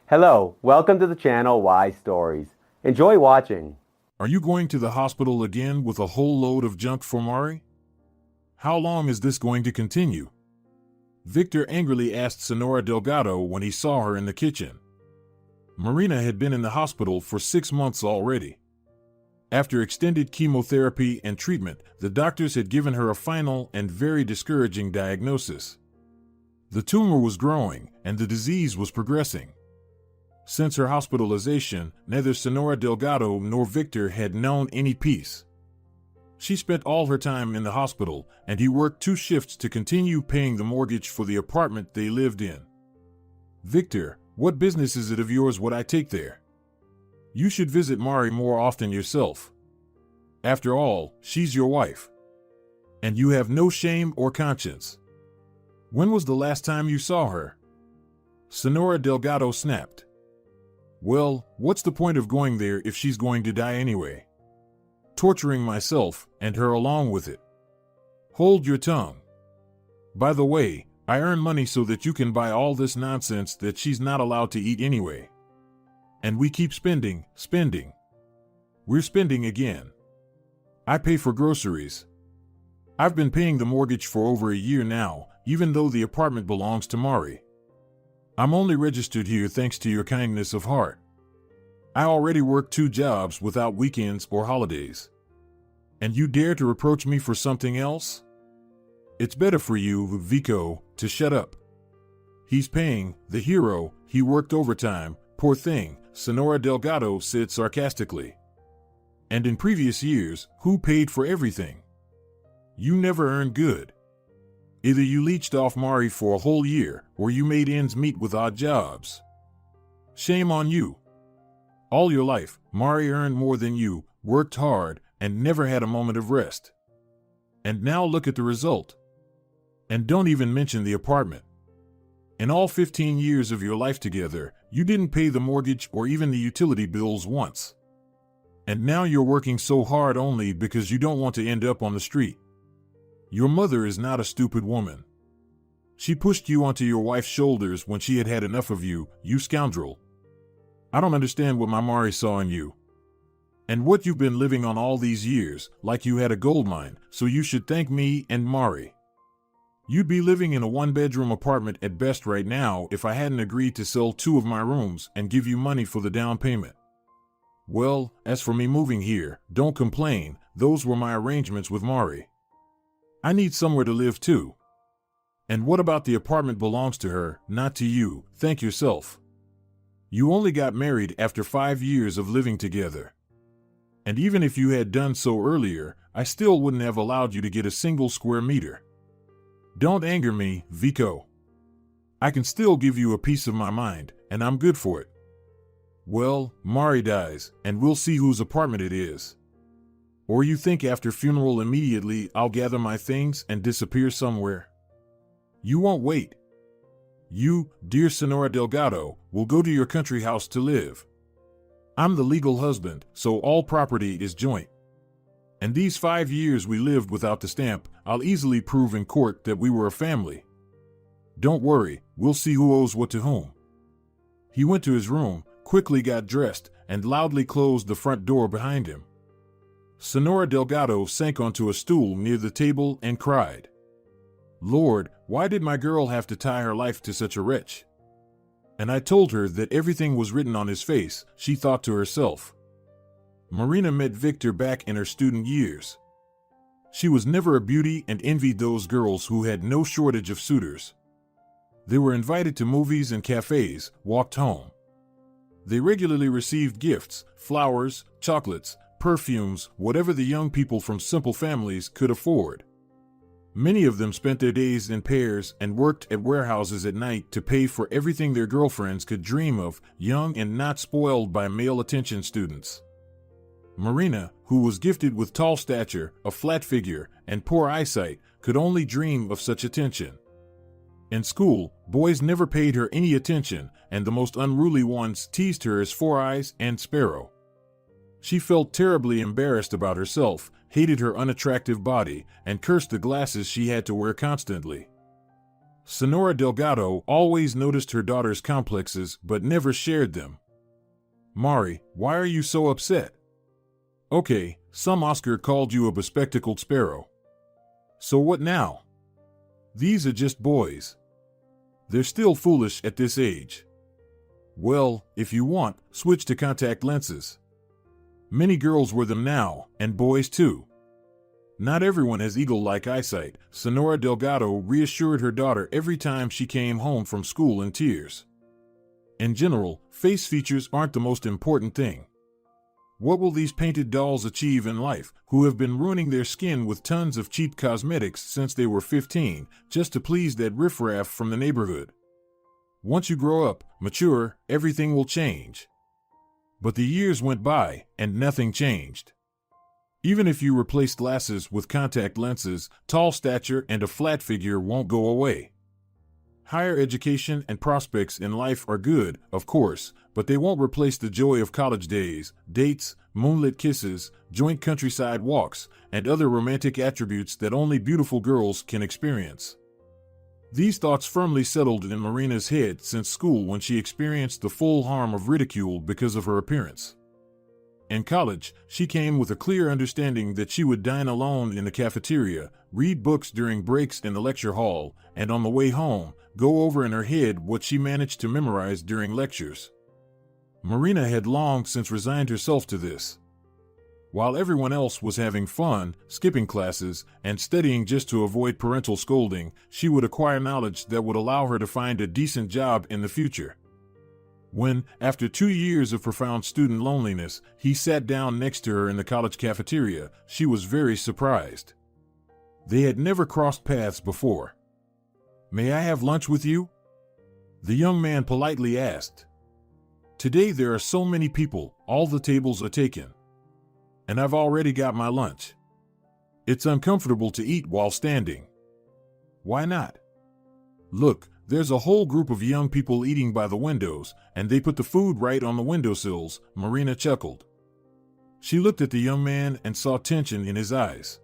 Hello, welcome to the channel Why Stories. Enjoy watching. Are you going to the hospital again with a whole load of junk for Mari? How long is this going to continue? Victor angrily asked Senora Delgado when he saw her in the kitchen. Marina had been in the hospital for 6 months already. After extended chemotherapy and treatment, the doctors had given her a final and very discouraging diagnosis. The tumor was growing and the disease was progressing. Since her hospitalization, neither Senora Delgado nor Victor had known any peace. She spent all her time in the hospital, and he worked 2 shifts to continue paying the mortgage for the apartment they lived in. "Victor, what business is it of yours what I take there? You should visit Mari more often yourself. After all, she's your wife. And you have no shame or conscience. When was the last time you saw her?" Senora Delgado snapped. "Well, what's the point of going there if she's going to die anyway? Torturing myself, and her along with it. Hold your tongue. By the way, I earn money so that you can buy all this nonsense that she's not allowed to eat anyway. And we keep spending. We're spending again. I pay for groceries. I've been paying the mortgage for over a year now, even though the apartment belongs to Mari. I'm only registered here thanks to your kindness of heart. I already work 2 jobs without weekends or holidays. And you dare to reproach me for something else? It's better for you, Vico, to shut up. He's paying, the hero, he worked overtime, poor thing," Senora Delgado said sarcastically. "And in previous years, who paid for everything? You never earned good. Either you leeched off Mari for a whole year, or you made ends meet with odd jobs. Shame on you. All your life, Mari earned more than you, worked hard, and never had a moment of rest. And now look at the result. And don't even mention the apartment. In all 15 years of your life together, you didn't pay the mortgage or even the utility bills once. And now you're working so hard only because you don't want to end up on the street. Your mother is not a stupid woman. She pushed you onto your wife's shoulders when she had had enough of you, you scoundrel. I don't understand what my Mari saw in you. And what you've been living on all these years, like you had a gold mine, so you should thank me and Mari. You'd be living in a 1-bedroom apartment at best right now if I hadn't agreed to sell 2 of my rooms and give you money for the down payment. Well, as for me moving here, don't complain, those were my arrangements with Mari. I need somewhere to live too. And what about the apartment belongs to her, not to you, thank yourself. You only got married after 5 years of living together. And even if you had done so earlier, I still wouldn't have allowed you to get a single square meter. Don't anger me, Vico. I can still give you a piece of my mind, and I'm good for it. Well, Mari dies, and we'll see whose apartment it is. Or you think after funeral immediately I'll gather my things and disappear somewhere? You won't wait. You, dear Senora Delgado, will go to your country house to live. I'm the legal husband, so all property is joint. And these 5 years we lived without the stamp, I'll easily prove in court that we were a family. Don't worry, we'll see who owes what to whom." He went to his room, quickly got dressed, and loudly closed the front door behind him. Senora Delgado sank onto a stool near the table and cried. "Lord, why did my girl have to tie her life to such a wretch? And I told her that everything was written on his face," she thought to herself. Marina met Victor back in her student years. She was never a beauty and envied those girls who had no shortage of suitors. They were invited to movies and cafes, walked home. They regularly received gifts, flowers, chocolates, perfumes, whatever the young people from simple families could afford. Many of them spent their days in pairs and worked at warehouses at night to pay for everything their girlfriends could dream of, young and not spoiled by male attention students. Marina, who was gifted with tall stature, a flat figure, and poor eyesight, could only dream of such attention. In school, boys never paid her any attention, and the most unruly ones teased her as Four Eyes and Sparrow. She felt terribly embarrassed about herself, hated her unattractive body, and cursed the glasses she had to wear constantly. Senora Delgado always noticed her daughter's complexes but never shared them. Mari, why are you so upset? Okay, some Oscar called you a bespectacled sparrow. So what now? These are just boys. They're still foolish at this age. Well, if you want, switch to contact lenses. Many girls wear them now, and boys too. Not everyone has eagle-like eyesight, Senora Delgado reassured her daughter every time she came home from school in tears. In general, face features aren't the most important thing. What will these painted dolls achieve in life, who have been ruining their skin with tons of cheap cosmetics since they were 15, just to please that riffraff from the neighborhood? Once you grow up, mature, everything will change. But the years went by, and nothing changed. Even if you replace glasses with contact lenses, tall stature and a flat figure won't go away. Higher education and prospects in life are good, of course, but they won't replace the joy of college days, dates, moonlit kisses, joint countryside walks, and other romantic attributes that only beautiful girls can experience. These thoughts firmly settled in Marina's head since school when she experienced the full harm of ridicule because of her appearance. In college, she came with a clear understanding that she would dine alone in the cafeteria, read books during breaks in the lecture hall, and on the way home, go over in her head what she managed to memorize during lectures. Marina had long since resigned herself to this. While everyone else was having fun, skipping classes, and studying just to avoid parental scolding, she would acquire knowledge that would allow her to find a decent job in the future. When, after 2 years of profound student loneliness, he sat down next to her in the college cafeteria, she was very surprised. They had never crossed paths before. "May I have lunch with you?" the young man politely asked. "Today there are so many people, all the tables are taken. And I've already got my lunch. It's uncomfortable to eat while standing." "Why not?" "Look, there's a whole group of young people eating by the windows, and they put the food right on the windowsills," Marina chuckled. She looked at the young man and saw tension in his eyes.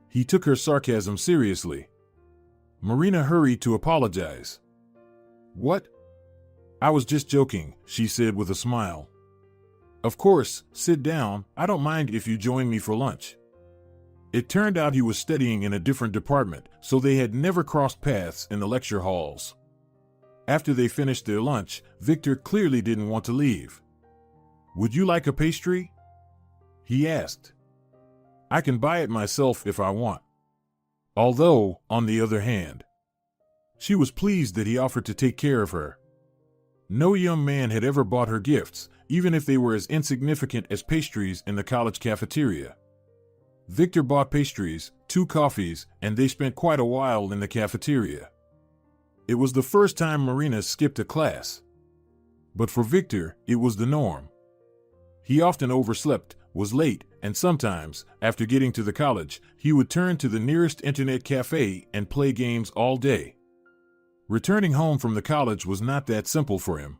He took her sarcasm seriously. Marina hurried to apologize. "What? I was just joking," she said with a smile. "Of course, sit down, I don't mind if you join me for lunch." It turned out he was studying in a different department, so they had never crossed paths in the lecture halls. After they finished their lunch, Victor clearly didn't want to leave. "Would you like a pastry?" he asked. "I can buy it myself if I want." Although, on the other hand, she was pleased that he offered to take care of her. No young man had ever bought her gifts, even if they were as insignificant as pastries in the college cafeteria. Victor bought pastries, 2 coffees, and they spent quite a while in the cafeteria. It was the first time Marina skipped a class. But for Victor, it was the norm. He often overslept, was late, and sometimes, after getting to the college, he would turn to the nearest internet cafe and play games all day. Returning home from the college was not that simple for him.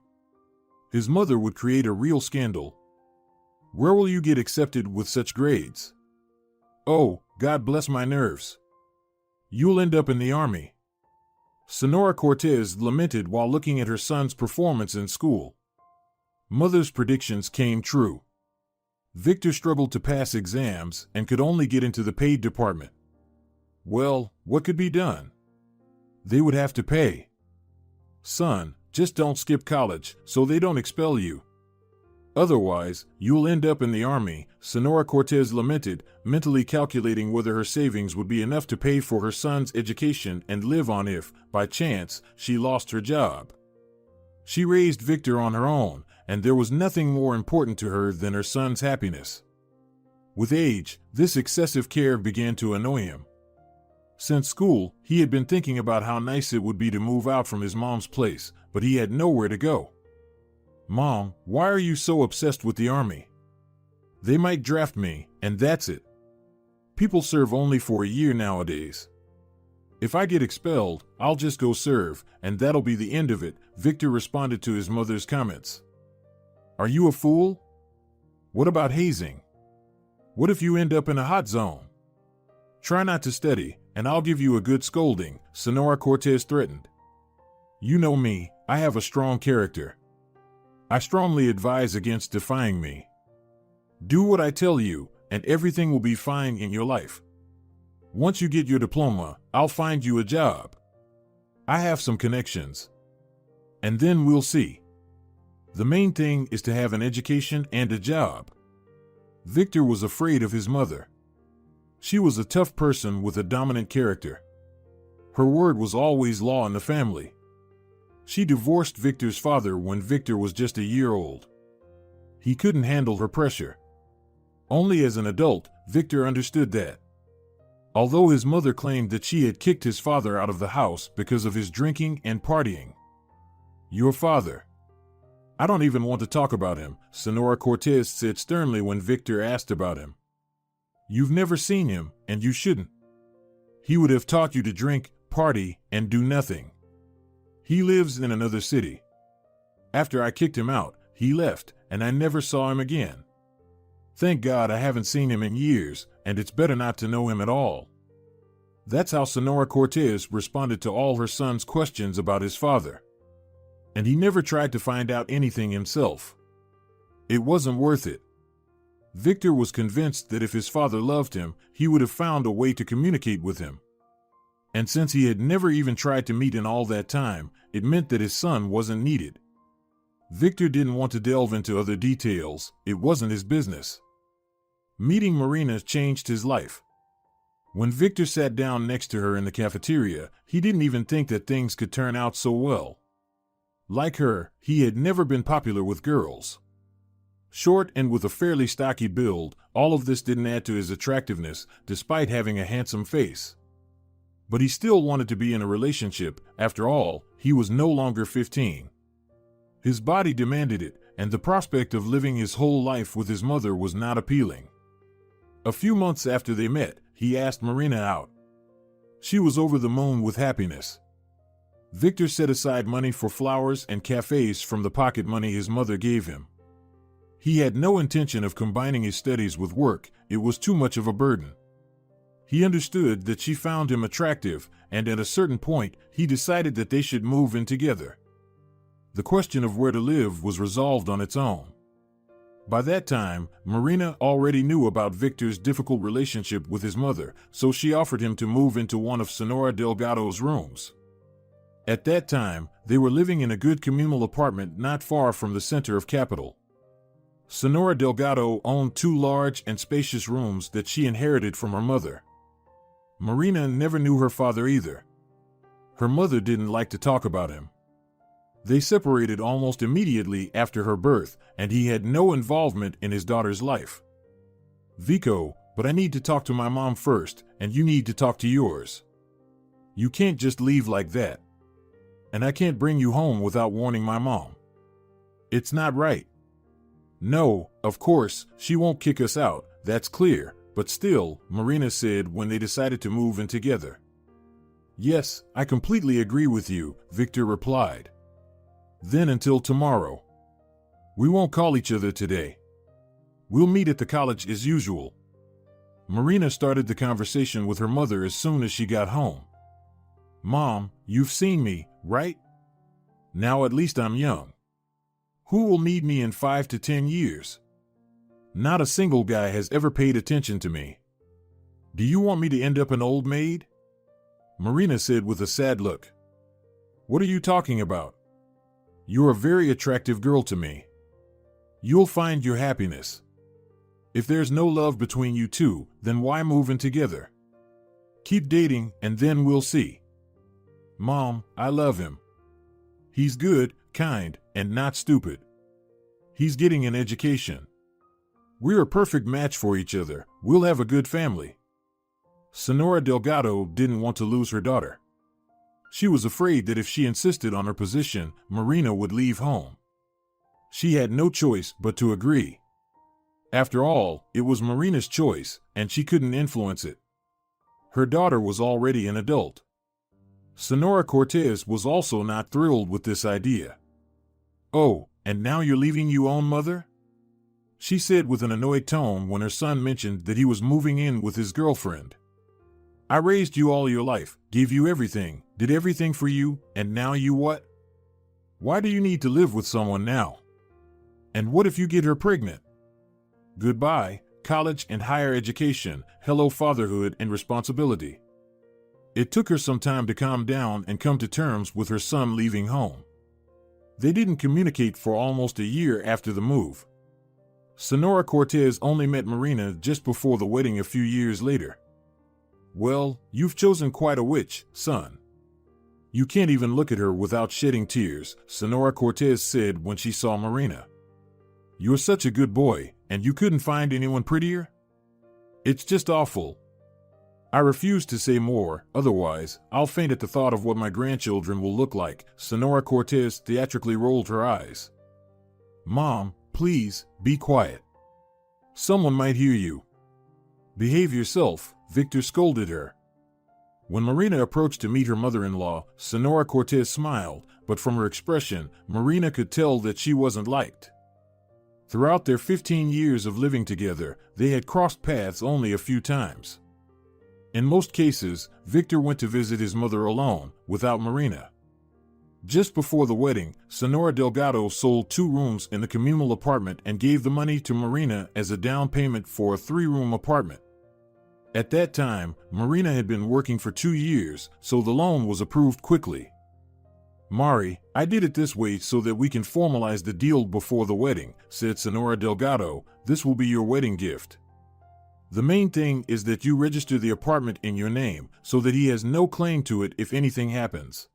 His mother would create a real scandal. "Where will you get accepted with such grades? Oh, God bless my nerves. You'll end up in the army." Senora Cortez lamented while looking at her son's performance in school. Mother's predictions came true. Victor struggled to pass exams and could only get into the paid department. Well, what could be done? They would have to pay. "Son, just don't skip college so they don't expel you. Otherwise, you'll end up in the army," Senora Cortez lamented, mentally calculating whether her savings would be enough to pay for her son's education and live on if, by chance, she lost her job. She raised Victor on her own, and there was nothing more important to her than her son's happiness. With age, this excessive care began to annoy him. Since school, he had been thinking about how nice it would be to move out from his mom's place, but he had nowhere to go. "Mom, why are you so obsessed with the army? They might draft me, and that's it. People serve only for a year nowadays. If I get expelled, I'll just go serve, and that'll be the end of it," Victor responded to his mother's comments. "Are you a fool? What about hazing? What if you end up in a hot zone? Try not to study, and I'll give you a good scolding," Senora Cortez threatened. "You know me, I have a strong character. I strongly advise against defying me. Do what I tell you, and everything will be fine in your life. Once you get your diploma, I'll find you a job. I have some connections. And then we'll see. The main thing is to have an education and a job." Victor was afraid of his mother. She was a tough person with a dominant character. Her word was always law in the family. She divorced Victor's father when Victor was just a year old. He couldn't handle her pressure. Only as an adult, Victor understood that. Although his mother claimed that she had kicked his father out of the house because of his drinking and partying. "Your father. I don't even want to talk about him," Senora Cortez said sternly when Victor asked about him. "You've never seen him, and you shouldn't. He would have taught you to drink, party, and do nothing. He lives in another city. After I kicked him out, he left, and I never saw him again. Thank God I haven't seen him in years, and it's better not to know him at all." That's how Senora Cortez responded to all her son's questions about his father. And he never tried to find out anything himself. It wasn't worth it. Victor was convinced that if his father loved him, he would have found a way to communicate with him. And since he had never even tried to meet in all that time, it meant that his son wasn't needed. Victor didn't want to delve into other details. It wasn't his business. Meeting Marina changed his life. When Victor sat down next to her in the cafeteria, he didn't even think that things could turn out so well. Like her, he had never been popular with girls. Short and with a fairly stocky build, all of this didn't add to his attractiveness, despite having a handsome face. But he still wanted to be in a relationship. After all, he was no longer 15. His body demanded it, and the prospect of living his whole life with his mother was not appealing. A few months after they met, he asked Marina out. She was over the moon with happiness. Victor set aside money for flowers and cafes from the pocket money his mother gave him. He had no intention of combining his studies with work. It was too much of a burden. He understood that she found him attractive, and at a certain point, he decided that they should move in together. The question of where to live was resolved on its own. By that time, Marina already knew about Victor's difficult relationship with his mother, so she offered him to move into one of Senora Delgado's rooms. At that time, they were living in a good communal apartment not far from the center of capital. Senora Delgado owned 2 large and spacious rooms that she inherited from her mother. Marina never knew her father either. Her mother didn't like to talk about him. They separated almost immediately after her birth, and he had no involvement in his daughter's life. "Vico, but I need to talk to my mom first, and you need to talk to yours. You can't just leave like that. And I can't bring you home without warning my mom. It's not right." "No, of course, she won't kick us out, that's clear, but still," Marina said when they decided to move in together. "Yes, I completely agree with you," Victor replied. "Then until tomorrow. We won't call each other today. We'll meet at the college as usual." Marina started the conversation with her mother as soon as she got home. "Mom, you've seen me, right? Now at least I'm young. Who will need me in 5 to 10 years? Not a single guy has ever paid attention to me. Do you want me to end up an old maid?" Marina said with a sad look. "What are you talking about? You're a very attractive girl to me. You'll find your happiness. If there's no love between you two, then why move in together? Keep dating, and then we'll see." "Mom, I love him. He's good, kind, and not stupid. He's getting an education. We're a perfect match for each other. We'll have a good family." Senora Delgado didn't want to lose her daughter. She was afraid that if she insisted on her position, Marina would leave home. She had no choice but to agree. After all, it was Marina's choice, and she couldn't influence it. Her daughter was already an adult. Senora Cortez was also not thrilled with this idea. "Oh, and now you're leaving your own mother?" she said with an annoyed tone when her son mentioned that he was moving in with his girlfriend. I raised you all your life, gave you everything, did everything for you, and now you what? Why do you need to live with someone now? And what if you get her pregnant? Goodbye, college and higher education, hello fatherhood and responsibility. It took her some time to calm down and come to terms with her son leaving home. They didn't communicate for almost a year after the move. Senora Cortez only met Marina just before the wedding a few years later. Well, you've chosen quite a witch, son. You can't even look at her without shedding tears, Senora Cortez said when she saw Marina. You're such a good boy, and you couldn't find anyone prettier? It's just awful. I refuse to say more, otherwise, I'll faint at the thought of what my grandchildren will look like. Senora Cortez theatrically rolled her eyes. Mom, please, be quiet. Someone might hear you. Behave yourself, Victor scolded her. When Marina approached to meet her mother-in-law, Senora Cortez smiled, but from her expression, Marina could tell that she wasn't liked. Throughout their 15 years of living together, they had crossed paths only a few times. In most cases, Victor went to visit his mother alone, without Marina. Just before the wedding, Senora Delgado sold 2 rooms in the communal apartment and gave the money to Marina as a down payment for a 3-room apartment. At that time, Marina had been working for 2 years, so the loan was approved quickly. Mari, I did it this way so that we can formalize the deal before the wedding, said Senora Delgado. This will be your wedding gift. The main thing is that you register the apartment in your name, so that he has no claim to it if anything happens.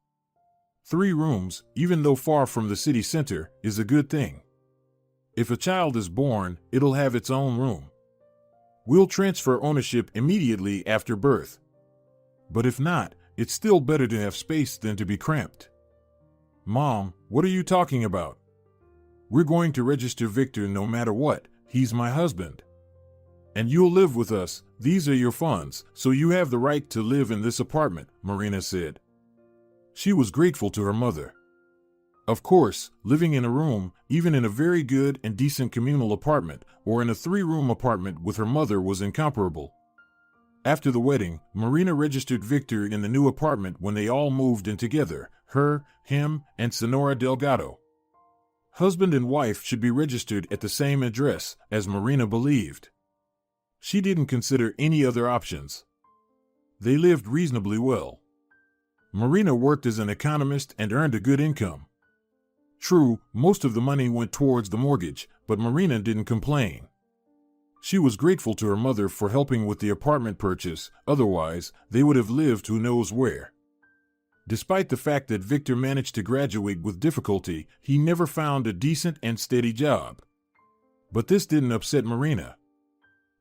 3 rooms, even though far from the city center, is a good thing. If a child is born, it'll have its own room. We'll transfer ownership immediately after birth. But if not, it's still better to have space than to be cramped. Mom, what are you talking about? We're going to register Victor no matter what, he's my husband. And you'll live with us, these are your funds, so you have the right to live in this apartment, Marina said. She was grateful to her mother. Of course, living in a room, even in a very good and decent communal apartment, or in a 3-room apartment with her mother was incomparable. After the wedding, Marina registered Victor in the new apartment when they all moved in together, her, him, and Senora Delgado. Husband and wife should be registered at the same address, as Marina believed. She didn't consider any other options. They lived reasonably well. Marina worked as an economist and earned a good income. True, most of the money went towards the mortgage, but Marina didn't complain. She was grateful to her mother for helping with the apartment purchase, otherwise, they would have lived who knows where. Despite the fact that Victor managed to graduate with difficulty, he never found a decent and steady job. But this didn't upset Marina.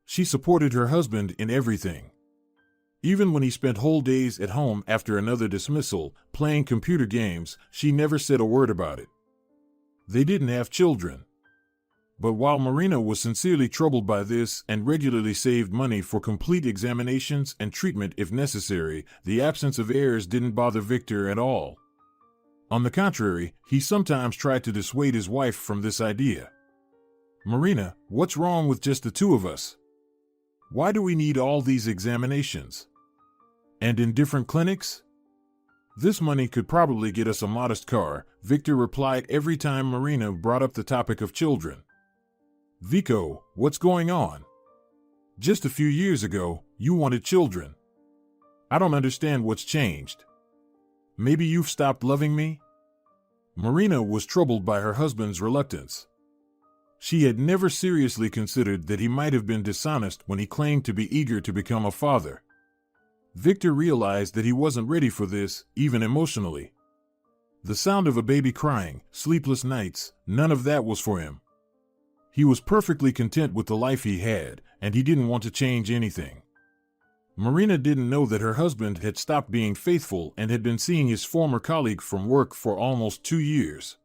She supported her husband in everything. Even when he spent whole days at home after another dismissal, playing computer games, she never said a word about it. They didn't have children. But while Marina was sincerely troubled by this and regularly saved money for complete examinations and treatment if necessary, the absence of heirs didn't bother Victor at all. On the contrary, he sometimes tried to dissuade his wife from this idea. Marina, what's wrong with just the 2 of us? Why do we need all these examinations? And in different clinics? This money could probably get us a modest car, Victor replied every time Marina brought up the topic of children. Vico, what's going on? Just a few years ago, you wanted children. I don't understand what's changed. Maybe you've stopped loving me? Marina was troubled by her husband's reluctance. She had never seriously considered that he might have been dishonest when he claimed to be eager to become a father. Victor realized that he wasn't ready for this, even emotionally. The sound of a baby crying, sleepless nights, none of that was for him. He was perfectly content with the life he had, and he didn't want to change anything. Marina didn't know that her husband had stopped being faithful and had been seeing his former colleague from work for almost 2 years.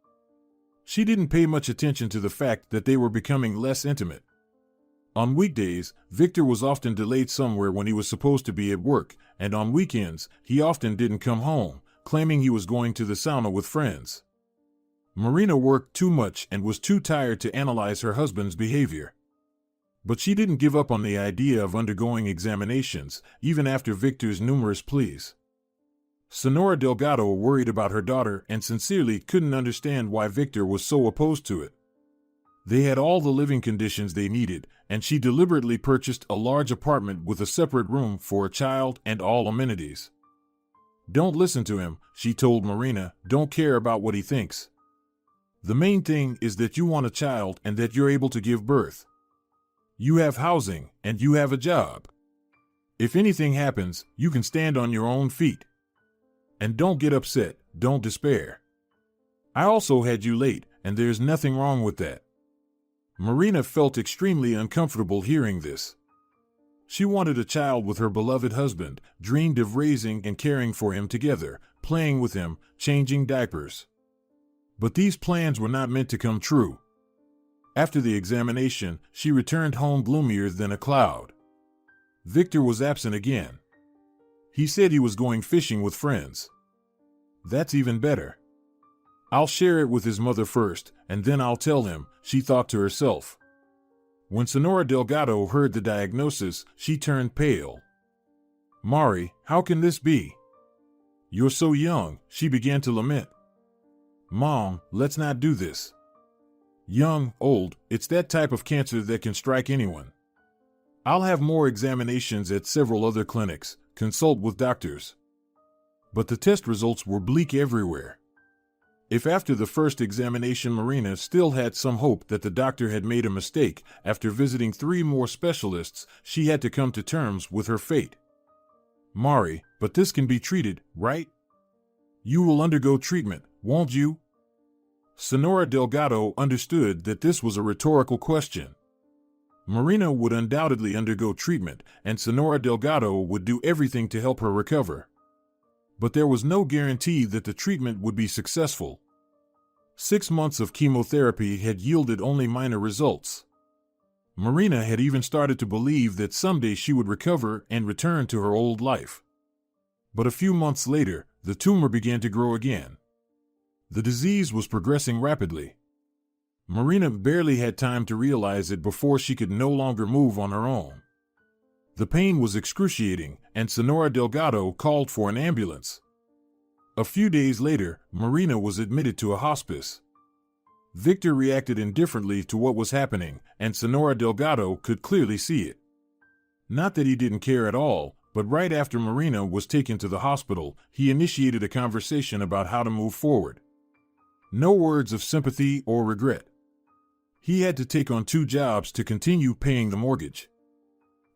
She didn't pay much attention to the fact that they were becoming less intimate. On weekdays, Victor was often delayed somewhere when he was supposed to be at work, and on weekends, he often didn't come home, claiming he was going to the sauna with friends. Marina worked too much and was too tired to analyze her husband's behavior. But she didn't give up on the idea of undergoing examinations, even after Victor's numerous pleas. Senora Delgado worried about her daughter and sincerely couldn't understand why Victor was so opposed to it. They had all the living conditions they needed, and she deliberately purchased a large apartment with a separate room for a child and all amenities. "Don't listen to him," she told Marina. "Don't care about what he thinks. The main thing is that you want a child and that you're able to give birth. You have housing, and you have a job. If anything happens, you can stand on your own feet. And don't get upset, don't despair. I also had you late, and there's nothing wrong with that." Marina felt extremely uncomfortable hearing this. She wanted a child with her beloved husband, dreamed of raising and caring for him together, playing with him, changing diapers. But these plans were not meant to come true. After the examination, she returned home gloomier than a cloud. Victor was absent again. He said he was going fishing with friends. "That's even better. I'll share it with his mother first, and then I'll tell him," she thought to herself. When Senora Delgado heard the diagnosis, she turned pale. "Mari, how can this be? You're so young," she began to lament. "Mom, let's not do this. Young, old, it's that type of cancer that can strike anyone. I'll have more examinations at several other clinics, consult with doctors." But the test results were bleak everywhere. If after the first examination Marina still had some hope that the doctor had made a mistake, after visiting 3 more specialists, she had to come to terms with her fate. "Mari, but this can be treated, right? You will undergo treatment, won't you?" Senora Delgado understood that this was a rhetorical question. Marina would undoubtedly undergo treatment, and Senora Delgado would do everything to help her recover. But there was no guarantee that the treatment would be successful. 6 months of chemotherapy had yielded only minor results. Marina had even started to believe that someday she would recover and return to her old life. But a few months later, the tumor began to grow again. The disease was progressing rapidly. Marina barely had time to realize it before she could no longer move on her own. The pain was excruciating, and Senora Delgado called for an ambulance. A few days later, Marina was admitted to a hospice. Victor reacted indifferently to what was happening, and Senora Delgado could clearly see it. Not that he didn't care at all, but right after Marina was taken to the hospital, he initiated a conversation about how to move forward. No words of sympathy or regret. He had to take on 2 jobs to continue paying the mortgage.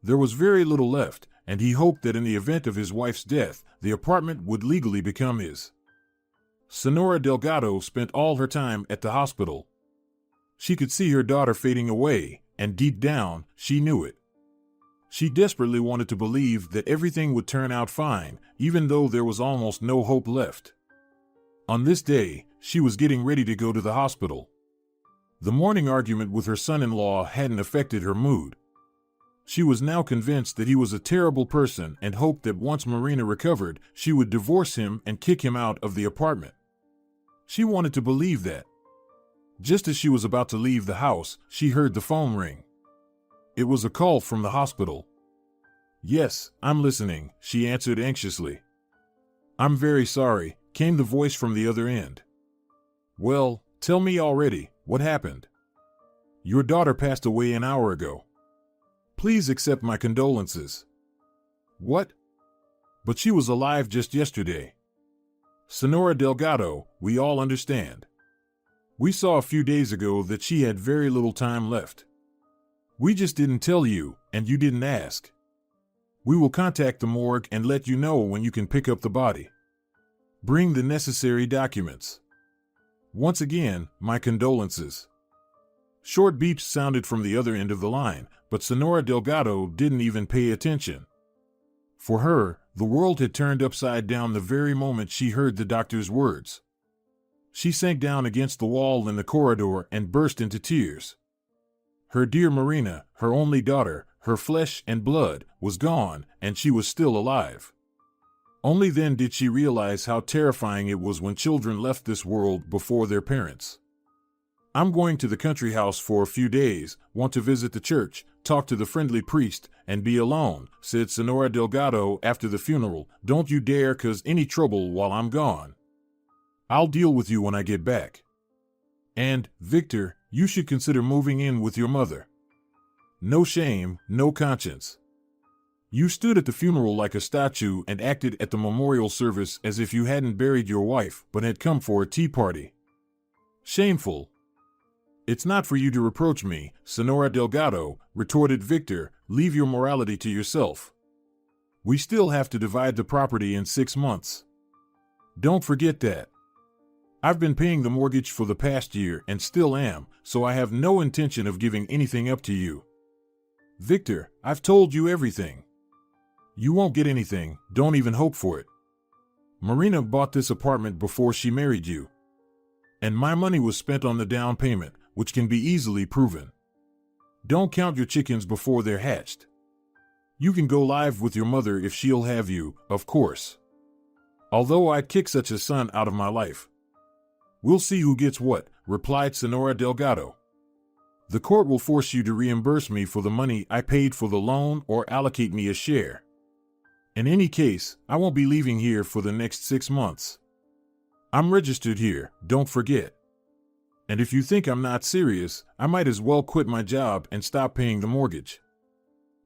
There was very little left, and he hoped that in the event of his wife's death, the apartment would legally become his. Senora Delgado spent all her time at the hospital. She could see her daughter fading away, and deep down, she knew it. She desperately wanted to believe that everything would turn out fine, even though there was almost no hope left. On this day, she was getting ready to go to the hospital. The morning argument with her son-in-law hadn't affected her mood. She was now convinced that he was a terrible person and hoped that once Marina recovered, she would divorce him and kick him out of the apartment. She wanted to believe that. Just as she was about to leave the house, she heard the phone ring. It was a call from the hospital. "Yes, I'm listening," she answered anxiously. "I'm very sorry," came the voice from the other end. "Well, tell me already, what happened?" "Your daughter passed away an hour ago. Please accept my condolences." "What? But she was alive just yesterday." "Senora Delgado, we all understand. We saw a few days ago that she had very little time left. We just didn't tell you, and you didn't ask. We will contact the morgue and let you know when you can pick up the body. Bring the necessary documents. Once again, my condolences." Short beeps sounded from the other end of the line, but Senora Delgado didn't even pay attention. For her, the world had turned upside down the very moment she heard the doctor's words. She sank down against the wall in the corridor and burst into tears. Her dear Marina, her only daughter, her flesh and blood, was gone, and she was still alive. Only then did she realize how terrifying it was when children left this world before their parents. "I'm going to the country house for a few days, want to visit the church," talk to the friendly priest, and be alone, said Senora Delgado after the funeral. Don't you dare cause any trouble while I'm gone. I'll deal with you when I get back. And, Victor, you should consider moving in with your mother. No shame, no conscience. You stood at the funeral like a statue and acted at the memorial service as if you hadn't buried your wife but had come for a tea party. Shameful. It's not for you to reproach me, Senora Delgado, retorted Victor. Leave your morality to yourself. We still have to divide the property in 6 months. Don't forget that. I've been paying the mortgage for the past year and still am, so I have no intention of giving anything up to you. Victor, I've told you everything. You won't get anything, don't even hope for it. Marina bought this apartment before she married you. And my money was spent on the down payment, which can be easily proven. Don't count your chickens before they're hatched. You can go live with your mother if she'll have you, of course. Although I'd kick such a son out of my life. We'll see who gets what, replied Senora Delgado. The court will force you to reimburse me for the money I paid for the loan or allocate me a share. In any case, I won't be leaving here for the next 6 months. I'm registered here, don't forget. And if you think I'm not serious, I might as well quit my job and stop paying the mortgage.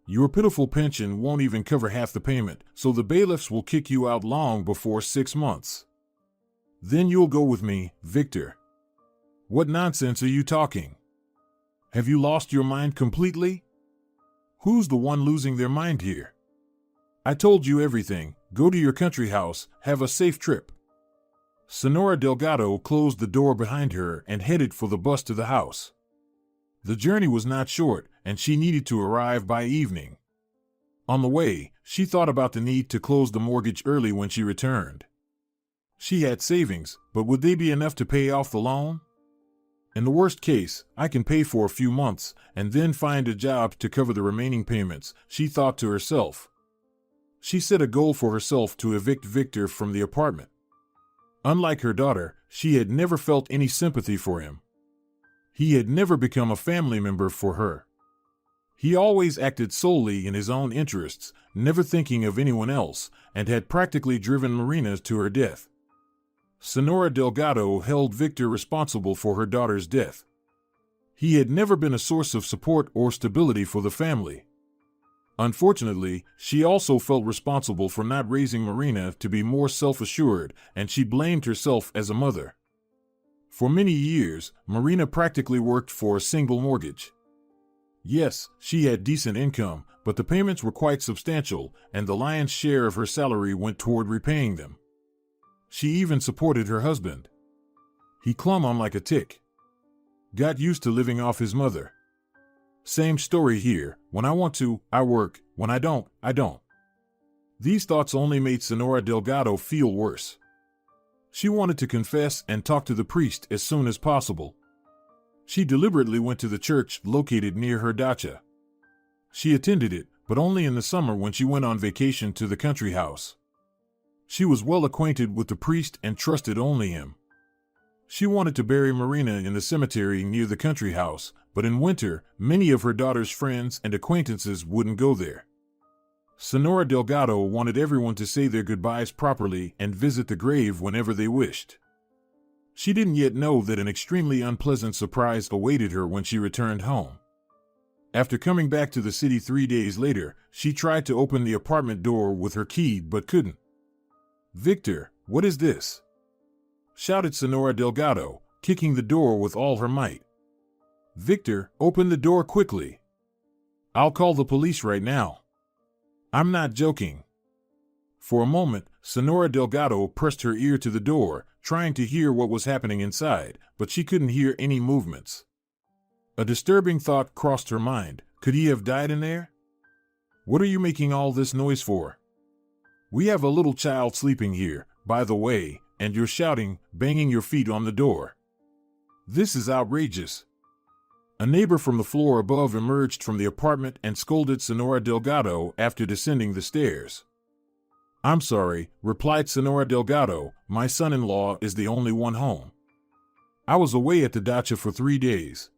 Your pitiful pension won't even cover half the payment, so the bailiffs will kick you out long before 6 months. Then you'll go with me, Victor. What nonsense are you talking? Have you lost your mind completely? Who's the one losing their mind here? I told you everything. Go to your country house, have a safe trip. Senora Delgado closed the door behind her and headed for the bus to the house. The journey was not short, and she needed to arrive by evening. On the way, she thought about the need to close the mortgage early when she returned. She had savings, but would they be enough to pay off the loan? In the worst case, I can pay for a few months and then find a job to cover the remaining payments, she thought to herself. She set a goal for herself to evict Victor from the apartment. Unlike her daughter, she had never felt any sympathy for him. He had never become a family member for her. He always acted solely in his own interests, never thinking of anyone else, and had practically driven Marina to her death. Senora Delgado held Victor responsible for her daughter's death. He had never been a source of support or stability for the family. Unfortunately, she also felt responsible for not raising Marina to be more self-assured, and she blamed herself as a mother. For many years, Marina practically worked for a single mortgage. Yes, she had decent income, but the payments were quite substantial, and the lion's share of her salary went toward repaying them. She even supported her husband. He clung on like a tick. Got used to living off his mother. Same story here. When I want to, I work. When I don't, I don't. These thoughts only made Senora Delgado feel worse. She wanted to confess and talk to the priest as soon as possible. She deliberately went to the church located near her dacha. She attended it, but only in the summer when she went on vacation to the country house. She was well acquainted with the priest and trusted only him. She wanted to bury Marina in the cemetery near the country house, but in winter, many of her daughter's friends and acquaintances wouldn't go there. Senora Delgado wanted everyone to say their goodbyes properly and visit the grave whenever they wished. She didn't yet know that an extremely unpleasant surprise awaited her when she returned home. After coming back to the city 3 days later, she tried to open the apartment door with her key but couldn't. "Victor, what is this?" shouted Senora Delgado, kicking the door with all her might. "Victor, open the door quickly. I'll call the police right now. I'm not joking." For a moment, Senora Delgado pressed her ear to the door, trying to hear what was happening inside, but she couldn't hear any movements. A disturbing thought crossed her mind. Could he have died in there? "What are you making all this noise for? We have a little child sleeping here, by the way, and you're shouting, banging your feet on the door. This is outrageous." A neighbor from the floor above emerged from the apartment and scolded Senora Delgado after descending the stairs. "I'm sorry," replied Senora Delgado, "my son-in-law is the only one home. I was away at the dacha for 3 days.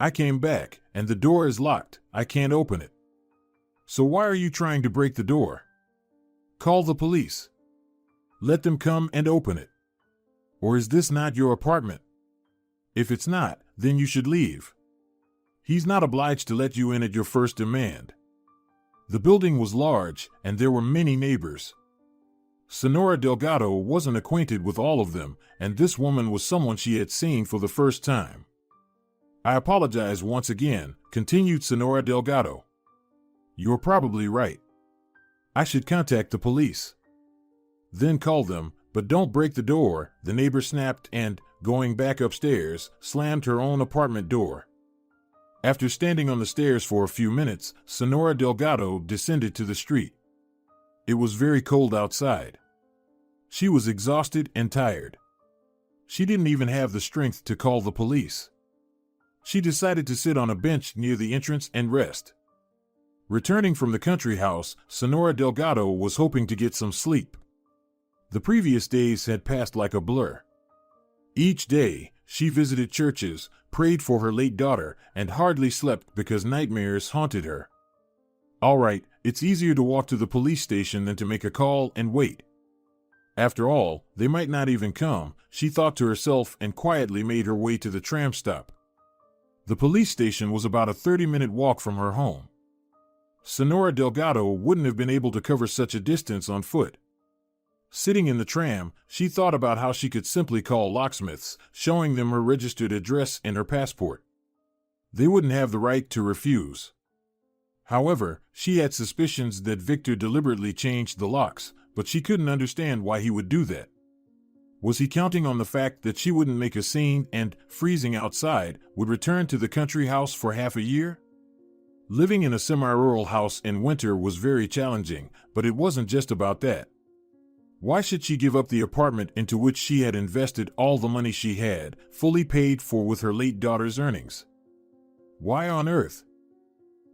I came back, and the door is locked. I can't open it. So why are you trying to break the door? Call the police. Let them come and open it. Or is this not your apartment? If it's not, then you should leave. He's not obliged to let you in at your first demand. The building was large, and there were many neighbors. Senora Delgado wasn't acquainted with all of them, and this woman was someone she had seen for the first time. I apologize once again, continued Senora Delgado. You're probably right. I should contact the police. Then call them, but don't break the door, the neighbor snapped and, going back upstairs, slammed her own apartment door. After standing on the stairs for a few minutes, Senora Delgado descended to the street. It was very cold outside. She was exhausted and tired. She didn't even have the strength to call the police. She decided to sit on a bench near the entrance and rest. Returning from the country house, Senora Delgado was hoping to get some sleep. The previous days had passed like a blur. Each day, she visited churches, prayed for her late daughter, and hardly slept because nightmares haunted her. All right, it's easier to walk to the police station than to make a call and wait. After all, they might not even come, she thought to herself and quietly made her way to the tram stop. The police station was about a 30-minute walk from her home. Senora Delgado wouldn't have been able to cover such a distance on foot. Sitting in the tram, she thought about how she could simply call locksmiths, showing them her registered address and her passport. They wouldn't have the right to refuse. However, she had suspicions that Victor deliberately changed the locks, but she couldn't understand why he would do that. Was he counting on the fact that she wouldn't make a scene and, freezing outside, would return to the country house for half a year? Living in a semi-rural house in winter was very challenging, but it wasn't just about that. Why should she give up the apartment into which she had invested all the money she had, fully paid for with her late daughter's earnings? Why on earth?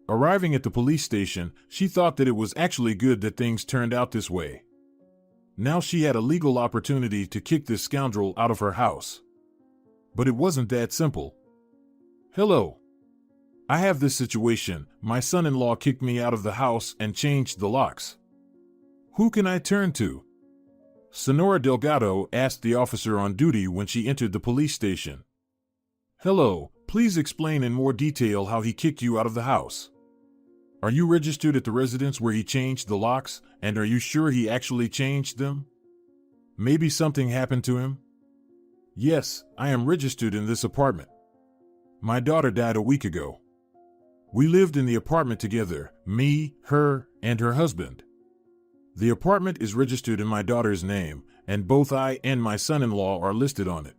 Arriving at the police station, she thought that it was actually good that things turned out this way. Now she had a legal opportunity to kick this scoundrel out of her house. But it wasn't that simple. Hello. I have this situation. My son-in-law kicked me out of the house and changed the locks. Who can I turn to? Senora Delgado asked the officer on duty when she entered the police station. Hello, please explain in more detail how he kicked you out of the house. Are you registered at the residence where he changed the locks, and are you sure he actually changed them? Maybe something happened to him? Yes, I am registered in this apartment. My daughter died a week ago. We lived in the apartment together, me, her, and her husband. The apartment is registered in my daughter's name, and both I and my son-in-law are listed on it.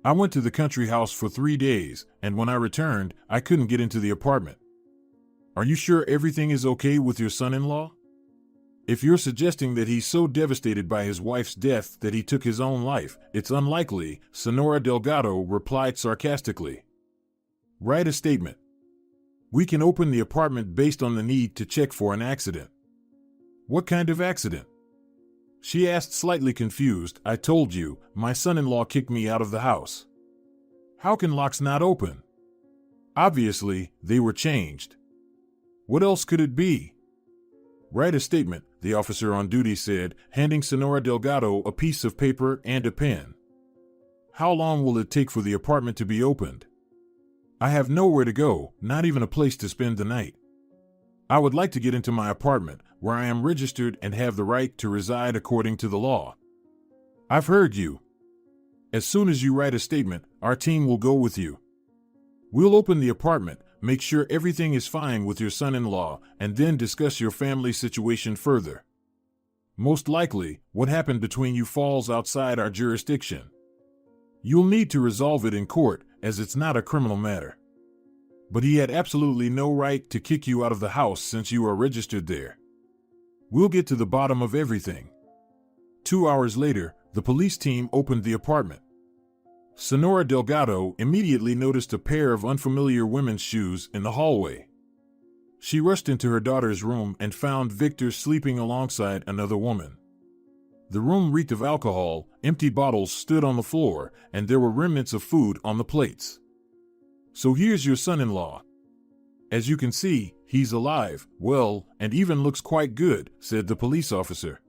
I went to the country house for 3 days, and when I returned, I couldn't get into the apartment. Are you sure everything is okay with your son-in-law? If you're suggesting that he's so devastated by his wife's death that he took his own life, it's unlikely, Senora Delgado replied sarcastically. Write a statement. We can open the apartment based on the need to check for an accident. What kind of accident? She asked, slightly confused. I told you, my son-in-law kicked me out of the house. How can locks not open? Obviously, they were changed. What else could it be? Write a statement, the officer on duty said, handing Senora Delgado a piece of paper and a pen. How long will it take for the apartment to be opened? I have nowhere to go, not even a place to spend the night. I would like to get into my apartment, where I am registered and have the right to reside according to the law. I've heard you. As soon as you write a statement, our team will go with you. We'll open the apartment, make sure everything is fine with your son-in-law, and then discuss your family situation further. Most likely, what happened between you falls outside our jurisdiction. You'll need to resolve it in court, as it's not a criminal matter. But he had absolutely no right to kick you out of the house since you are registered there. We'll get to the bottom of everything. 2 hours later, the police team opened the apartment. Senora Delgado immediately noticed a pair of unfamiliar women's shoes in the hallway. She rushed into her daughter's room and found Victor sleeping alongside another woman. The room reeked of alcohol, empty bottles stood on the floor, and there were remnants of food on the plates. So here's your son-in-law. As you can see, he's alive, well, and even looks quite good, said the police officer.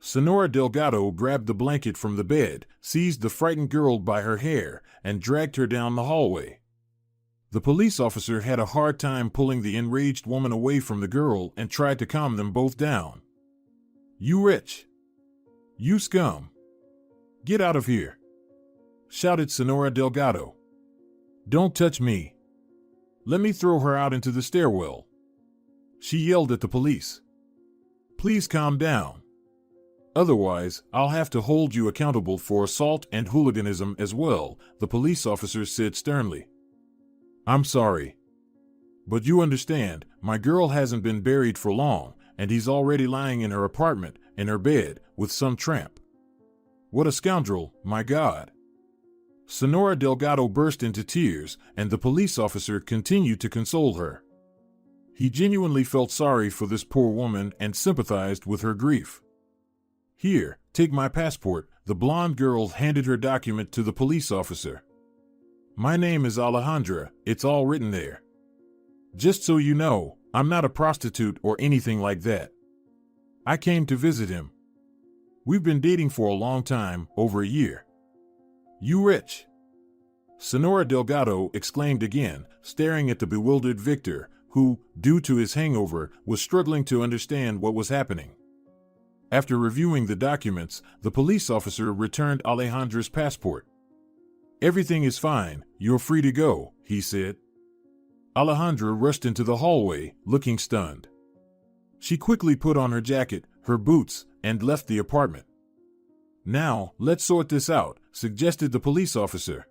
Senora Delgado grabbed the blanket from the bed, seized the frightened girl by her hair, and dragged her down the hallway. The police officer had a hard time pulling the enraged woman away from the girl and tried to calm them both down. "You wretch! You scum! Get out of here!" shouted Senora Delgado. "Don't touch me! Let me throw her out into the stairwell!" she yelled at the police. "Please calm down. Otherwise, I'll have to hold you accountable for assault and hooliganism as well," the police officer said sternly. "I'm sorry. But you understand, my girl hasn't been buried for long, and he's already lying in her apartment, in her bed, with some tramp. What a scoundrel, my God!" Senora Delgado burst into tears, and the police officer continued to console her. He genuinely felt sorry for this poor woman and sympathized with her grief. "Here, take my passport," the blonde girl handed her document to the police officer. "My name is Alejandra, it's all written there. Just so you know, I'm not a prostitute or anything like that. I came to visit him. We've been dating for a long time, over a year." "You wretch!" Senora Delgado exclaimed again, staring at the bewildered Victor, who, due to his hangover, was struggling to understand what was happening. After reviewing the documents, the police officer returned Alejandra's passport. "Everything is fine, you're free to go," he said. Alejandra rushed into the hallway, looking stunned. She quickly put on her jacket, her boots, and left the apartment. "Now, let's sort this out," suggested the police officer.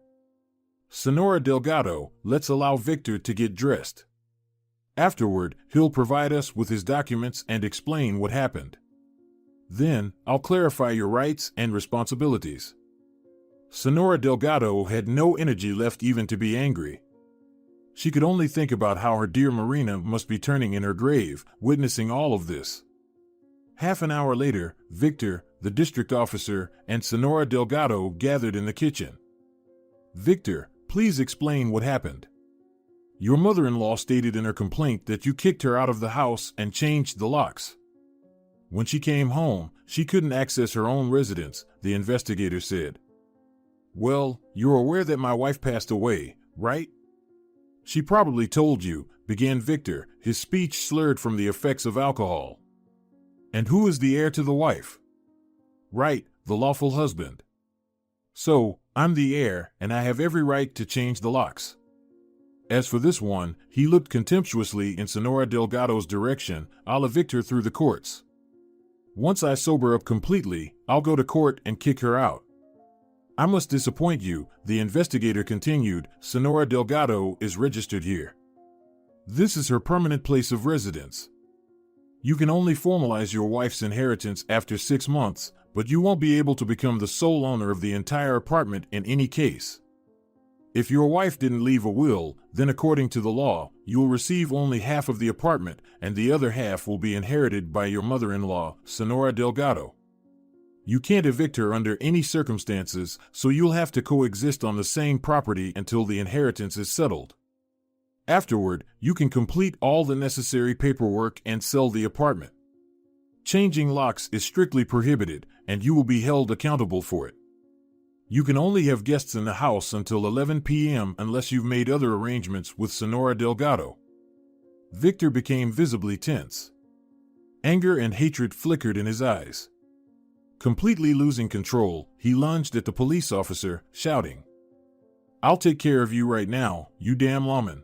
"Senora Delgado, let's allow Victor to get dressed. Afterward, he'll provide us with his documents and explain what happened. Then, I'll clarify your rights and responsibilities." Senora Delgado had no energy left even to be angry. She could only think about how her dear Marina must be turning in her grave, witnessing all of this. Half an hour later, Victor, the district officer, and Senora Delgado gathered in the kitchen. "Victor, please explain what happened. Your mother-in-law stated in her complaint that you kicked her out of the house and changed the locks. When she came home, she couldn't access her own residence," the investigator said. "Well, you're aware that my wife passed away, right?" "She probably told you," began Victor, his speech slurred from the effects of alcohol. "And who is the heir to the wife?" "Right, the lawful husband. So, I'm the heir, and I have every right to change the locks. As for this one," he looked contemptuously in Senora Delgado's direction, "I'll evict her through the courts. Once I sober up completely, I'll go to court and kick her out." "I must disappoint you," the investigator continued, "Senora Delgado is registered here. This is her permanent place of residence. You can only formalize your wife's inheritance after 6 months, but you won't be able to become the sole owner of the entire apartment in any case. If your wife didn't leave a will, then according to the law, you will receive only half of the apartment, and the other half will be inherited by your mother-in-law, Senora Delgado. You can't evict her under any circumstances, so you'll have to coexist on the same property until the inheritance is settled. Afterward, you can complete all the necessary paperwork and sell the apartment. Changing locks is strictly prohibited, and you will be held accountable for it. You can only have guests in the house until 11 p.m. unless you've made other arrangements with Senora Delgado." Victor became visibly tense. Anger and hatred flickered in his eyes. Completely losing control, he lunged at the police officer, shouting, "I'll take care of you right now, you damn lawman."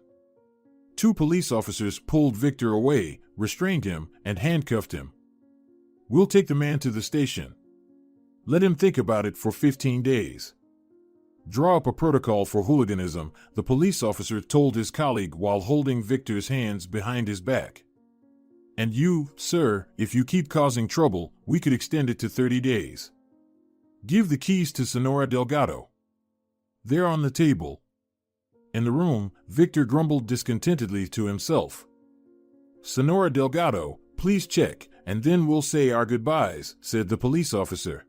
2 police officers pulled Victor away, restrained him, and handcuffed him. "We'll take the man to the station. Let him think about it for 15 days. Draw up a protocol for hooliganism," the police officer told his colleague while holding Victor's hands behind his back. "And you, sir, if you keep causing trouble, we could extend it to 30 days. Give the keys to Senora Delgado. They're on the table." In the room, Victor grumbled discontentedly to himself. "Senora Delgado, please check, and then we'll say our goodbyes," said the police officer.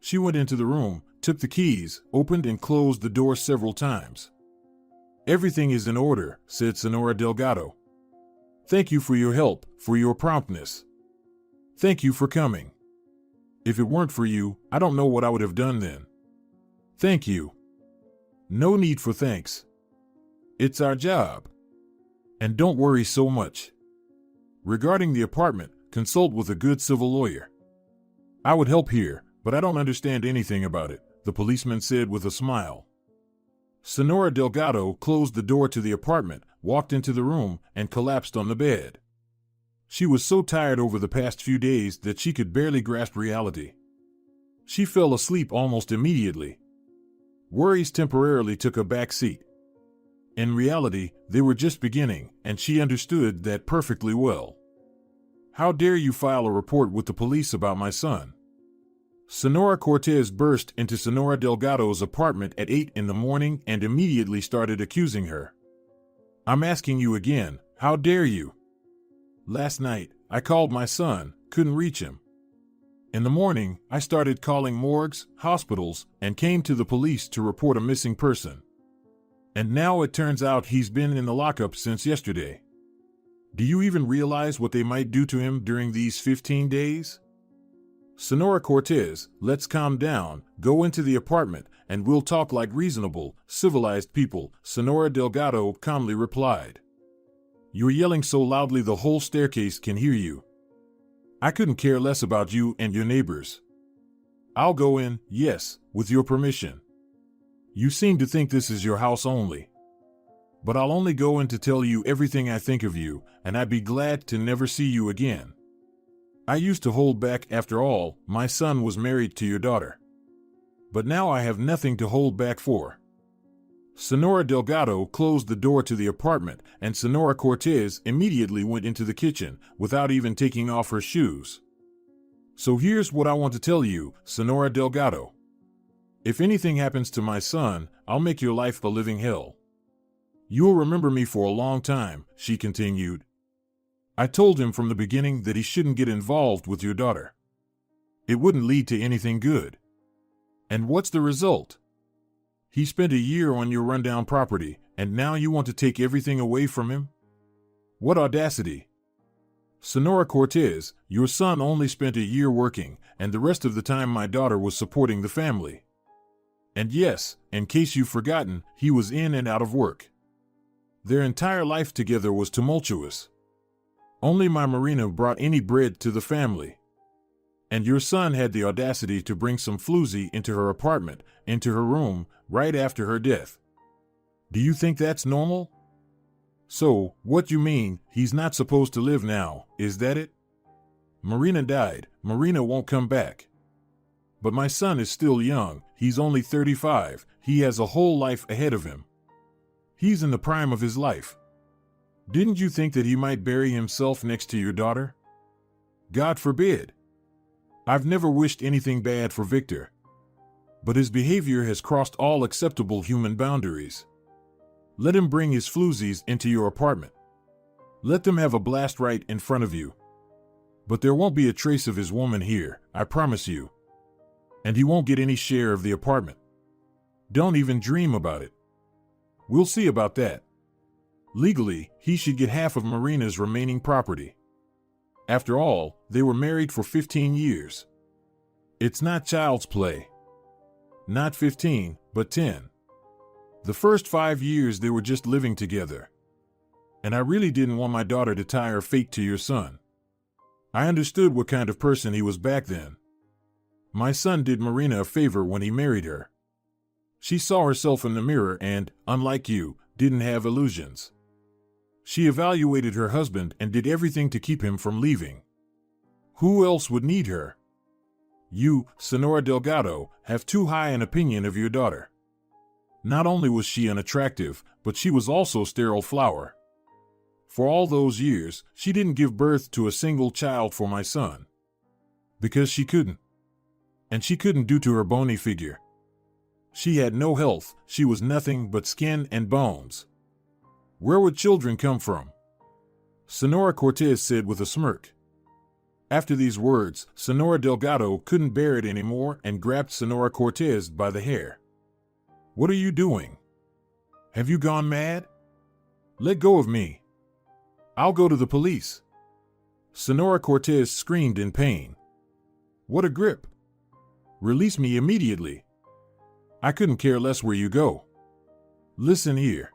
She went into the room, took the keys, opened and closed the door several times. Everything is in order, said Senora Delgado. Thank you for your help, for your promptness. Thank you for coming. If it weren't for you, I don't know what I would have done then. Thank you. No need for thanks. It's our job. And don't worry so much. Regarding the apartment, consult with a good civil lawyer. I would help here, but I don't understand anything about it, the policeman said with a smile. Senora Delgado closed the door to the apartment, walked into the room, and collapsed on the bed. She was so tired over the past few days that she could barely grasp reality. She fell asleep almost immediately. Worries temporarily took a back seat. In reality, they were just beginning, and she understood that perfectly well. How dare you file a report with the police about my son? Senora Cortez burst into Senora Delgado's apartment at 8 in the morning and immediately started accusing her. I'm asking you again, how dare you? Last night, I called my son, couldn't reach him. In the morning, I started calling morgues, hospitals, and came to the police to report a missing person. And now it turns out he's been in the lockup since yesterday. Do you even realize what they might do to him during these 15 days? Senora Cortez, let's calm down, go into the apartment, and we'll talk like reasonable, civilized people, Senora Delgado calmly replied. You're yelling so loudly the whole staircase can hear you. I couldn't care less about you and your neighbors. I'll go in, yes, with your permission. You seem to think this is your house only. But I'll only go in to tell you everything I think of you, and I'd be glad to never see you again. I used to hold back. After all, my son was married to your daughter. But now I have nothing to hold back for. Senora Delgado closed the door to the apartment, and Senora Cortez immediately went into the kitchen, without even taking off her shoes. So here's what I want to tell you, Senora Delgado. If anything happens to my son, I'll make your life a living hell. You'll remember me for a long time, she continued. I told him from the beginning that he shouldn't get involved with your daughter. It wouldn't lead to anything good. And what's the result? He spent a year on your rundown property, and now you want to take everything away from him? What audacity! Senora Cortez, your son only spent a year working, and the rest of the time my daughter was supporting the family. And yes, in case you've forgotten, he was in and out of work. Their entire life together was tumultuous. Only my Marina brought any bread to the family. And your son had the audacity to bring some floozy into her apartment, into her room, right after her death. Do you think that's normal? So, what you mean, he's not supposed to live now, is that it? Marina died, Marina won't come back. But my son is still young, he's only 35, he has a whole life ahead of him. He's in the prime of his life. Didn't you think that he might bury himself next to your daughter? God forbid. I've never wished anything bad for Victor. But his behavior has crossed all acceptable human boundaries. Let him bring his floozies into your apartment. Let them have a blast right in front of you. But there won't be a trace of his woman here, I promise you. And he won't get any share of the apartment. Don't even dream about it. We'll see about that. Legally, he should get half of Marina's remaining property. After all, they were married for 15 years. It's not child's play. Not 15, but 10. The first 5 years they were just living together. And I really didn't want my daughter to tie her fate to your son. I understood what kind of person he was back then. My son did Marina a favor when he married her. She saw herself in the mirror and, unlike you, didn't have illusions. She evaluated her husband and did everything to keep him from leaving. Who else would need her? You, Senora Delgado, have too high an opinion of your daughter. Not only was she unattractive, but she was also sterile flower. For all those years, she didn't give birth to a single child for my son. Because she couldn't. And she couldn't due to her bony figure. She had no health, she was nothing but skin and bones. Where would children come from? Senora Cortez said with a smirk. After these words, Senora Delgado couldn't bear it anymore and grabbed Senora Cortez by the hair. What are you doing? Have you gone mad? Let go of me. I'll go to the police. Senora Cortez screamed in pain. What a grip. Release me immediately. I couldn't care less where you go. Listen here.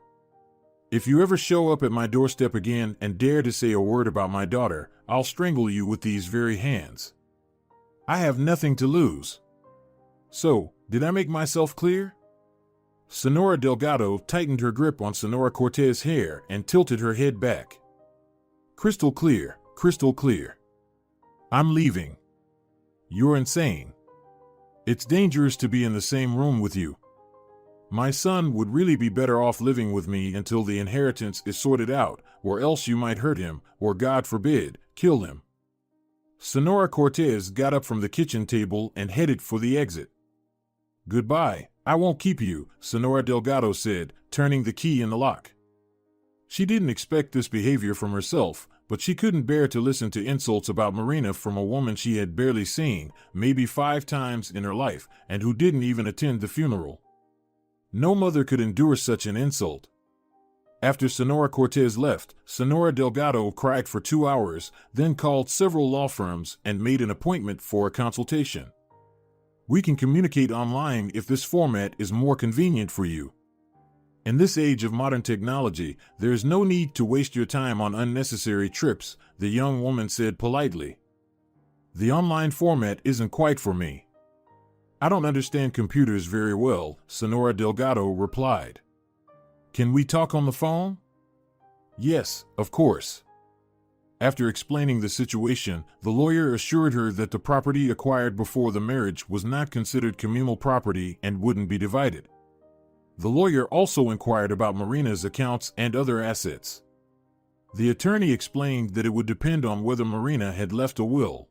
If you ever show up at my doorstep again and dare to say a word about my daughter, I'll strangle you with these very hands. I have nothing to lose. So, did I make myself clear? Senora Delgado tightened her grip on Senora Cortez's hair and tilted her head back. Crystal clear, crystal clear. I'm leaving. You're insane. It's dangerous to be in the same room with you. My son would really be better off living with me until the inheritance is sorted out, or else you might hurt him, or God forbid, kill him. Senora Cortez got up from the kitchen table and headed for the exit. Goodbye, I won't keep you, Senora Delgado said, turning the key in the lock. She didn't expect this behavior from herself, but she couldn't bear to listen to insults about Marina from a woman she had barely seen, maybe 5 times in her life, and who didn't even attend the funeral. No mother could endure such an insult. After Senora Cortez left, Senora Delgado cried for 2 hours, then called several law firms and made an appointment for a consultation. We can communicate online if this format is more convenient for you. In this age of modern technology, there is no need to waste your time on unnecessary trips, the young woman said politely. The online format isn't quite for me. I don't understand computers very well, Senora Delgado replied. Can we talk on the phone? Yes, of course. After explaining the situation, the lawyer assured her that the property acquired before the marriage was not considered communal property and wouldn't be divided. The lawyer also inquired about Marina's accounts and other assets. The attorney explained that it would depend on whether Marina had left a will.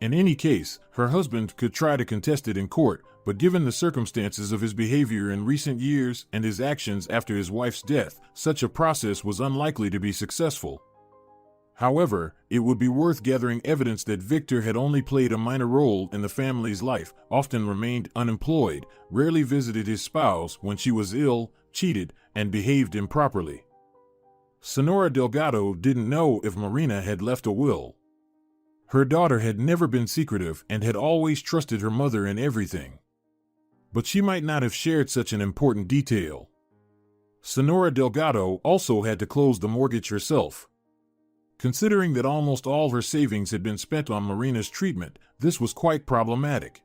In any case, her husband could try to contest it in court, but given the circumstances of his behavior in recent years and his actions after his wife's death, such a process was unlikely to be successful. However, it would be worth gathering evidence that Victor had only played a minor role in the family's life, often remained unemployed, rarely visited his spouse when she was ill, cheated, and behaved improperly. Senora Delgado didn't know if Marina had left a will. Her daughter had never been secretive and had always trusted her mother in everything. But she might not have shared such an important detail. Senora Delgado also had to close the mortgage herself. Considering that almost all her savings had been spent on Marina's treatment, this was quite problematic.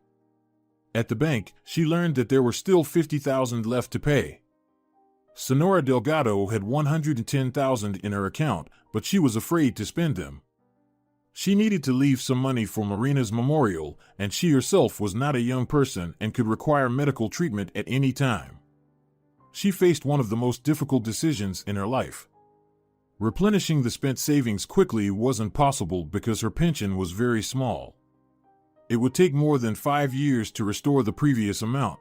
At the bank, she learned that there were still $50,000 left to pay. Senora Delgado had $110,000 in her account, but she was afraid to spend them. She needed to leave some money for Marina's memorial, and she herself was not a young person and could require medical treatment at any time. She faced one of the most difficult decisions in her life. Replenishing the spent savings quickly wasn't possible because her pension was very small. It would take more than 5 years to restore the previous amount.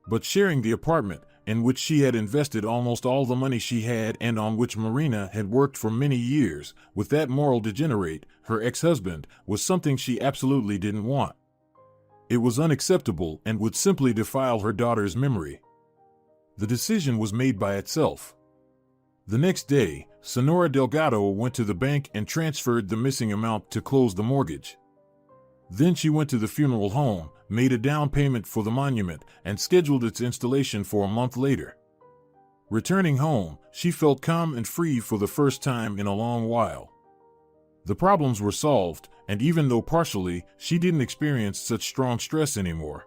But sharing the apartment, in which she had invested almost all the money she had and on which Marina had worked for many years, with that moral degenerate, her ex-husband, was something she absolutely didn't want. It was unacceptable and would simply defile her daughter's memory. The decision was made by itself. The next day, Senora Delgado went to the bank and transferred the missing amount to close the mortgage. Then she went to the funeral home, made a down payment for the monument, and scheduled its installation for a month later. Returning home, she felt calm and free for the first time in a long while. The problems were solved, and even though partially, she didn't experience such strong stress anymore.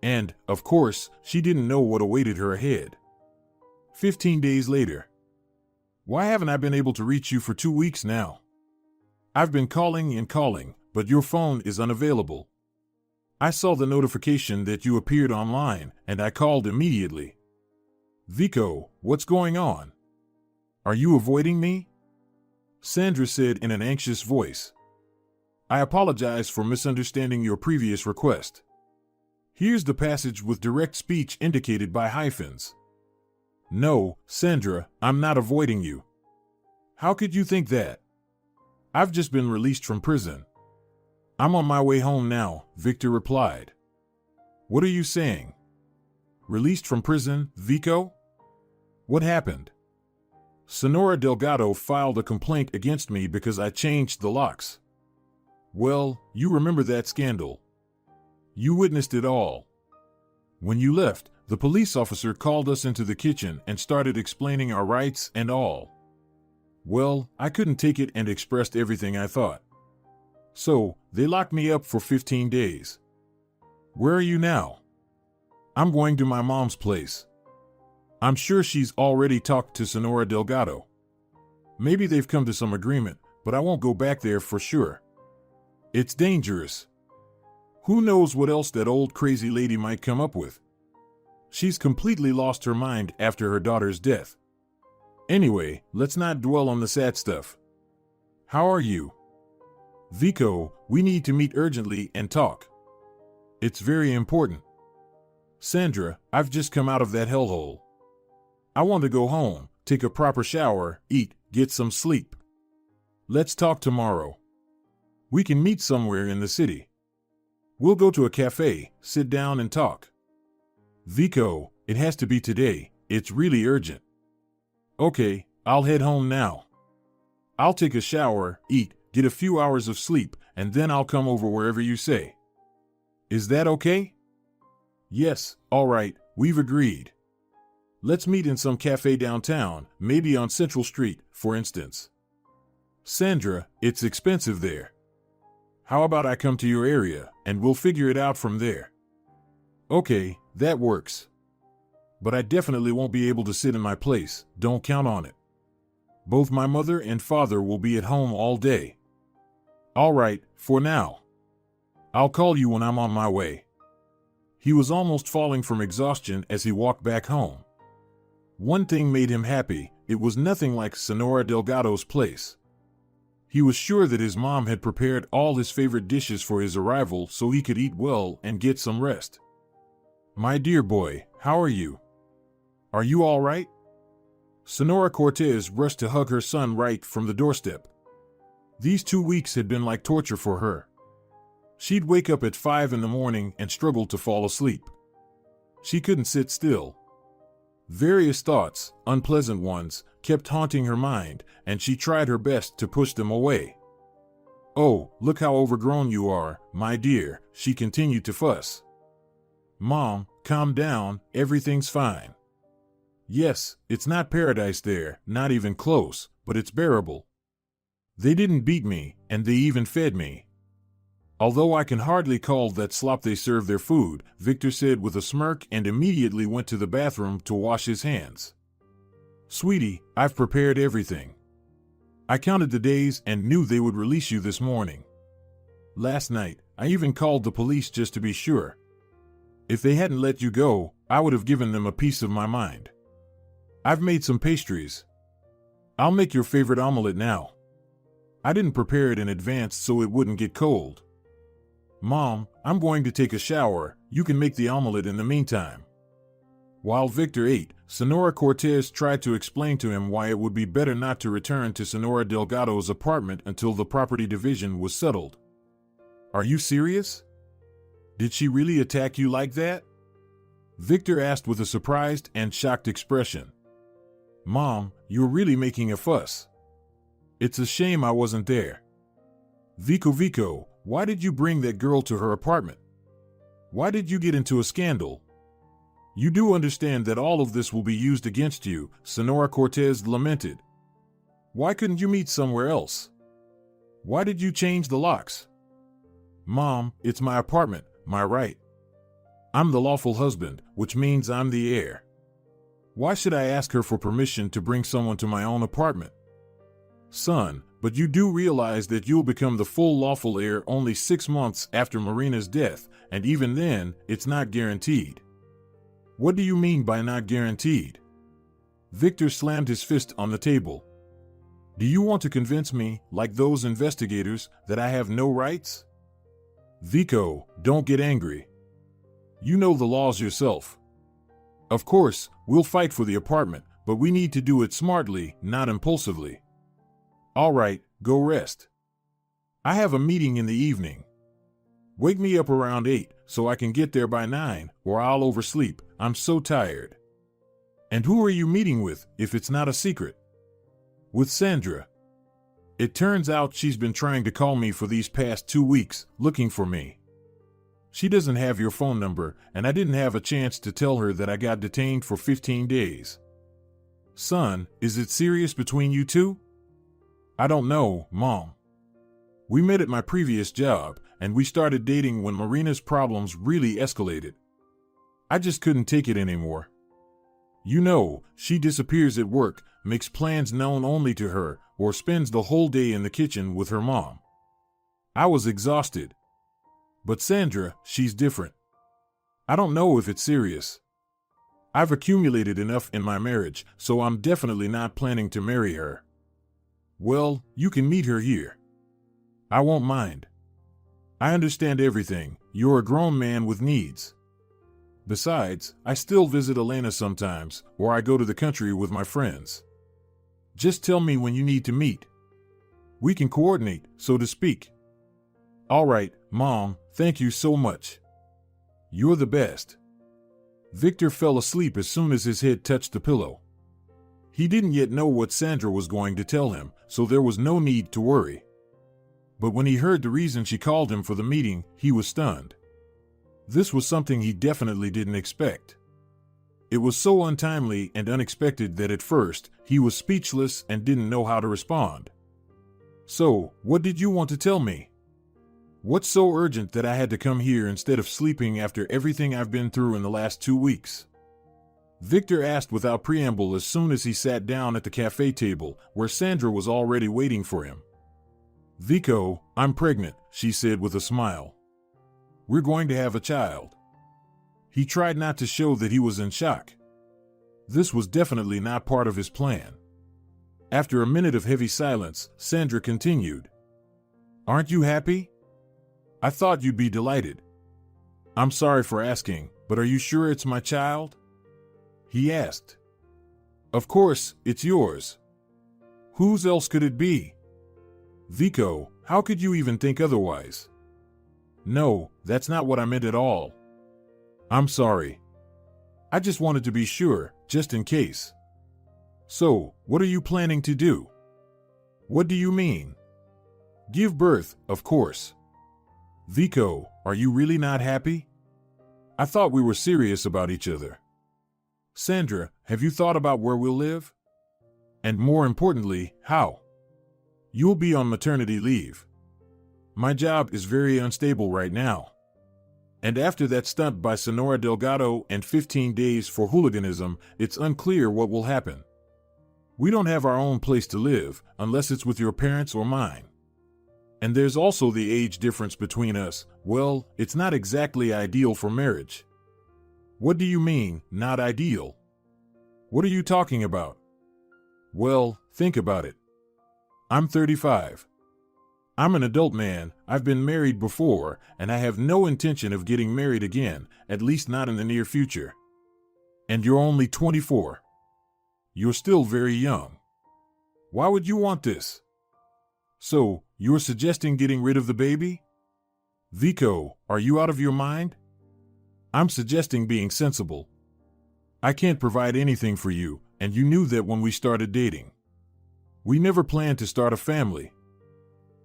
And, of course, she didn't know what awaited her ahead. 15 days later. Why haven't I been able to reach you for 2 weeks now? I've been calling and calling, but your phone is unavailable. I saw the notification that you appeared online, and I called immediately. Vico, what's going on? Are you avoiding me? Sandra said in an anxious voice. I apologize for misunderstanding your previous request. Here's the passage with direct speech indicated by hyphens. No, Sandra, I'm not avoiding you. How could you think that? I've just been released from prison. I'm on my way home now, Victor replied. What are you saying? Released from prison, Vico? What happened? Senora Delgado filed a complaint against me because I changed the locks. Well, you remember that scandal. You witnessed it all. When you left, the police officer called us into the kitchen and started explaining our rights and all. Well, I couldn't take it and expressed everything I thought. So, they locked me up for 15 days. Where are you now? I'm going to my mom's place. I'm sure she's already talked to Senora Delgado. Maybe they've come to some agreement, but I won't go back there for sure. It's dangerous. Who knows what else that old crazy lady might come up with? She's completely lost her mind after her daughter's death. Anyway, let's not dwell on the sad stuff. How are you? Vico, we need to meet urgently and talk. It's very important. Sandra, I've just come out of that hellhole. I want to go home, take a proper shower, eat, get some sleep. Let's talk tomorrow. We can meet somewhere in the city. We'll go to a cafe, sit down and talk. Vico, it has to be today. It's really urgent. Okay, I'll head home now. I'll take a shower, eat, get a few hours of sleep, and then I'll come over wherever you say. Is that okay? Yes, all right, we've agreed. Let's meet in some cafe downtown, maybe on Central Street, for instance. Sandra, it's expensive there. How about I come to your area, and we'll figure it out from there? Okay, that works. But I definitely won't be able to sit in my place, don't count on it. Both my mother and father will be at home all day. All right, for now. I'll call you when I'm on my way. He was almost falling from exhaustion as he walked back home. One thing made him happy, it was nothing like Senora Delgado's place. He was sure that his mom had prepared all his favorite dishes for his arrival so he could eat well and get some rest. My dear boy, how are you? Are you all right? Senora Cortez rushed to hug her son right from the doorstep. These 2 weeks had been like torture for her. She'd wake up at 5 in the morning and struggle to fall asleep. She couldn't sit still. Various thoughts, unpleasant ones, kept haunting her mind, and she tried her best to push them away. Oh, look how overgrown you are, my dear, she continued to fuss. Mom, calm down, everything's fine. Yes, it's not paradise there, not even close, but it's bearable. They didn't beat me, and they even fed me. Although I can hardly call that slop they serve their food, Victor said with a smirk and immediately went to the bathroom to wash his hands. Sweetie, I've prepared everything. I counted the days and knew they would release you this morning. Last night, I even called the police just to be sure. If they hadn't let you go, I would have given them a piece of my mind. I've made some pastries. I'll make your favorite omelet now. I didn't prepare it in advance so it wouldn't get cold. Mom, I'm going to take a shower, you can make the omelet in the meantime. While Victor ate, Senora Cortez tried to explain to him why it would be better not to return to Senora Delgado's apartment until the property division was settled. Are you serious? Did she really attack you like that? Victor asked with a surprised and shocked expression. Mom, you're really making a fuss. It's a shame I wasn't there. Vico, why did you bring that girl to her apartment? Why did you get into a scandal? You do understand that all of this will be used against you, Senora Cortez lamented. Why couldn't you meet somewhere else? Why did you change the locks? Mom, it's my apartment, my right. I'm the lawful husband, which means I'm the heir. Why should I ask her for permission to bring someone to my own apartment? Son, but you do realize that you'll become the full lawful heir only 6 months after Marina's death, and even then, it's not guaranteed. What do you mean by not guaranteed? Victor slammed his fist on the table. Do you want to convince me, like those investigators, that I have no rights? Vico, don't get angry. You know the laws yourself. Of course, we'll fight for the apartment, but we need to do it smartly, not impulsively. All right, go rest. I have a meeting in the evening. Wake me up around 8 so I can get there by 9, or I'll oversleep. I'm so tired. And who are you meeting with, if it's not a secret? With Sandra. It turns out she's been trying to call me for these past 2 weeks, looking for me. She doesn't have your phone number, and I didn't have a chance to tell her that I got detained for 15 days. Son, is it serious between you two? I don't know, Mom. We met at my previous job, and we started dating when Marina's problems really escalated. I just couldn't take it anymore. You know, she disappears at work, makes plans known only to her, or spends the whole day in the kitchen with her mom. I was exhausted. But Sandra, she's different. I don't know if it's serious. I've accumulated enough in my marriage, so I'm definitely not planning to marry her. Well, you can meet her here. I won't mind. I understand everything. You're a grown man with needs. Besides, I still visit Elena sometimes, or I go to the country with my friends. Just tell me when you need to meet. We can coordinate, so to speak. All right, Mom, thank you so much. You're the best. Victor fell asleep as soon as his head touched the pillow. He didn't yet know what Sandra was going to tell him, so there was no need to worry. But when he heard the reason she called him for the meeting, he was stunned. This was something he definitely didn't expect. It was so untimely and unexpected that at first, he was speechless and didn't know how to respond. So, what did you want to tell me? What's so urgent that I had to come here instead of sleeping after everything I've been through in the last 2 weeks? Victor asked without preamble as soon as he sat down at the cafe table, where Sandra was already waiting for him. Vico, I'm pregnant, she said with a smile. We're going to have a child. He tried not to show that he was in shock. This was definitely not part of his plan. After a minute of heavy silence, Sandra continued. Aren't you happy? I thought you'd be delighted. I'm sorry for asking, but are you sure it's my child? He asked. Of course, it's yours. Whose else could it be? Vico, how could you even think otherwise? No, that's not what I meant at all. I'm sorry. I just wanted to be sure, just in case. So, what are you planning to do? What do you mean? Give birth, of course. Vico, are you really not happy? I thought we were serious about each other. Sandra, have you thought about where we'll live? And more importantly, how? You'll be on maternity leave. My job is very unstable right now. And after that stunt by Senora Delgado and 15 days for hooliganism, it's unclear what will happen. We don't have our own place to live, unless it's with your parents or mine. And there's also the age difference between us. Well, it's not exactly ideal for marriage. What do you mean, not ideal? What are you talking about? Well, think about it. I'm 35. I'm an adult man, I've been married before, and I have no intention of getting married again, at least not in the near future. And you're only 24. You're still very young. Why would you want this? So, you're suggesting getting rid of the baby? Vico, are you out of your mind? I'm suggesting being sensible. I can't provide anything for you, and you knew that when we started dating. We never planned to start a family.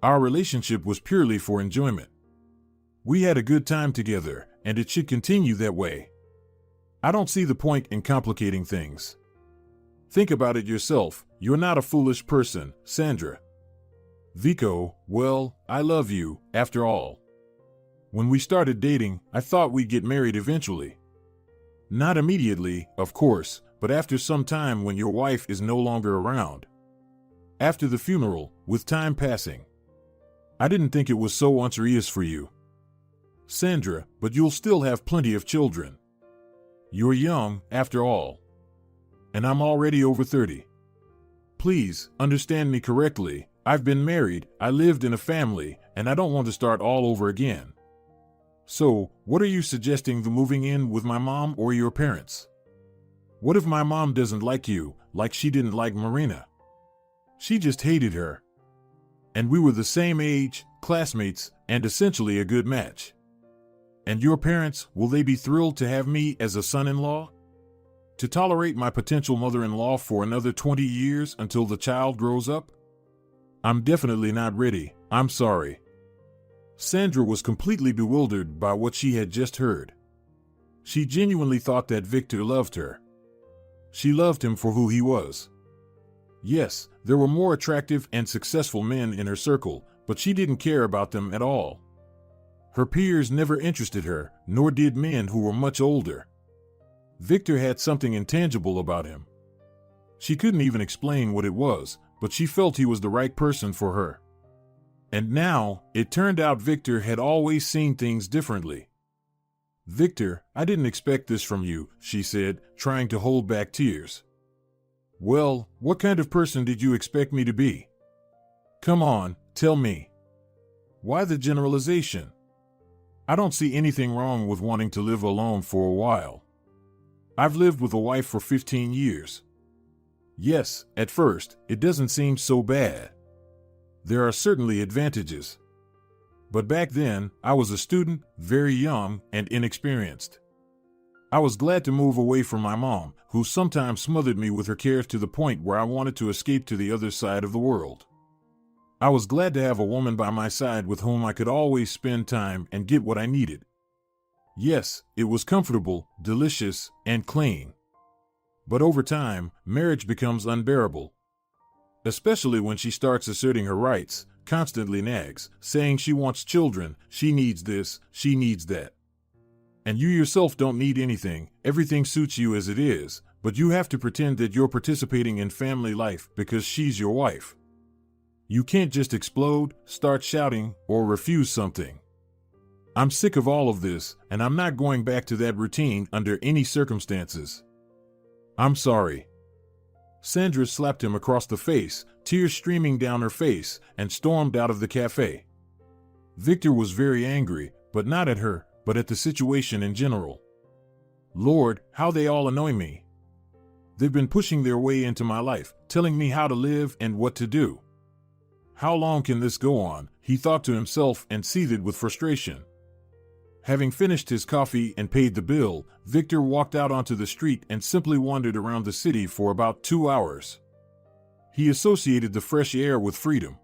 Our relationship was purely for enjoyment. We had a good time together, and it should continue that way. I don't see the point in complicating things. Think about it yourself. You're not a foolish person, Sandra. Vico, well, I love you, after all. When we started dating, I thought we'd get married eventually. Not immediately, of course, but after some time when your wife is no longer around. After the funeral, with time passing. I didn't think it was so unserious for you. Sandra, but you'll still have plenty of children. You're young, after all. And I'm already over 30. Please, understand me correctly. I've been married, I lived in a family, and I don't want to start all over again. So, what are you suggesting, the moving in with my mom or your parents? What if my mom doesn't like you, like she didn't like Marina? She just hated her. And we were the same age, classmates, and essentially a good match. And your parents, will they be thrilled to have me as a son-in-law? To tolerate my potential mother-in-law for another 20 years until the child grows up? I'm definitely not ready. I'm sorry. Sandra was completely bewildered by what she had just heard. She genuinely thought that Victor loved her. She loved him for who he was. Yes, there were more attractive and successful men in her circle, but she didn't care about them at all. Her peers never interested her, nor did men who were much older. Victor had something intangible about him. She couldn't even explain what it was, but she felt he was the right person for her. And now, it turned out Victor had always seen things differently. "Victor, I didn't expect this from you," she said, trying to hold back tears. "Well, what kind of person did you expect me to be? Come on, tell me. Why the generalization? I don't see anything wrong with wanting to live alone for a while. I've lived with a wife for 15 years. Yes, at first, it doesn't seem so bad. There are certainly advantages. But back then, I was a student, very young and inexperienced. I was glad to move away from my mom, who sometimes smothered me with her cares to the point where I wanted to escape to the other side of the world. I was glad to have a woman by my side with whom I could always spend time and get what I needed. Yes, it was comfortable, delicious, and clean. But over time, marriage becomes unbearable. Especially when she starts asserting her rights, constantly nags, saying she wants children, she needs this, she needs that. And you yourself don't need anything, everything suits you as it is, but you have to pretend that you're participating in family life because she's your wife. You can't just explode, start shouting, or refuse something. I'm sick of all of this, and I'm not going back to that routine under any circumstances. I'm sorry. Sandra slapped him across the face, tears streaming down her face, and stormed out of the cafe. Victor was very angry, but not at her, but at the situation in general. Lord, how they all annoy me. They've been pushing their way into my life, telling me how to live and what to do. How long can this go on? He thought to himself and seethed with frustration. Having finished his coffee and paid the bill, Victor walked out onto the street and simply wandered around the city for about 2 hours. He associated the fresh air with freedom.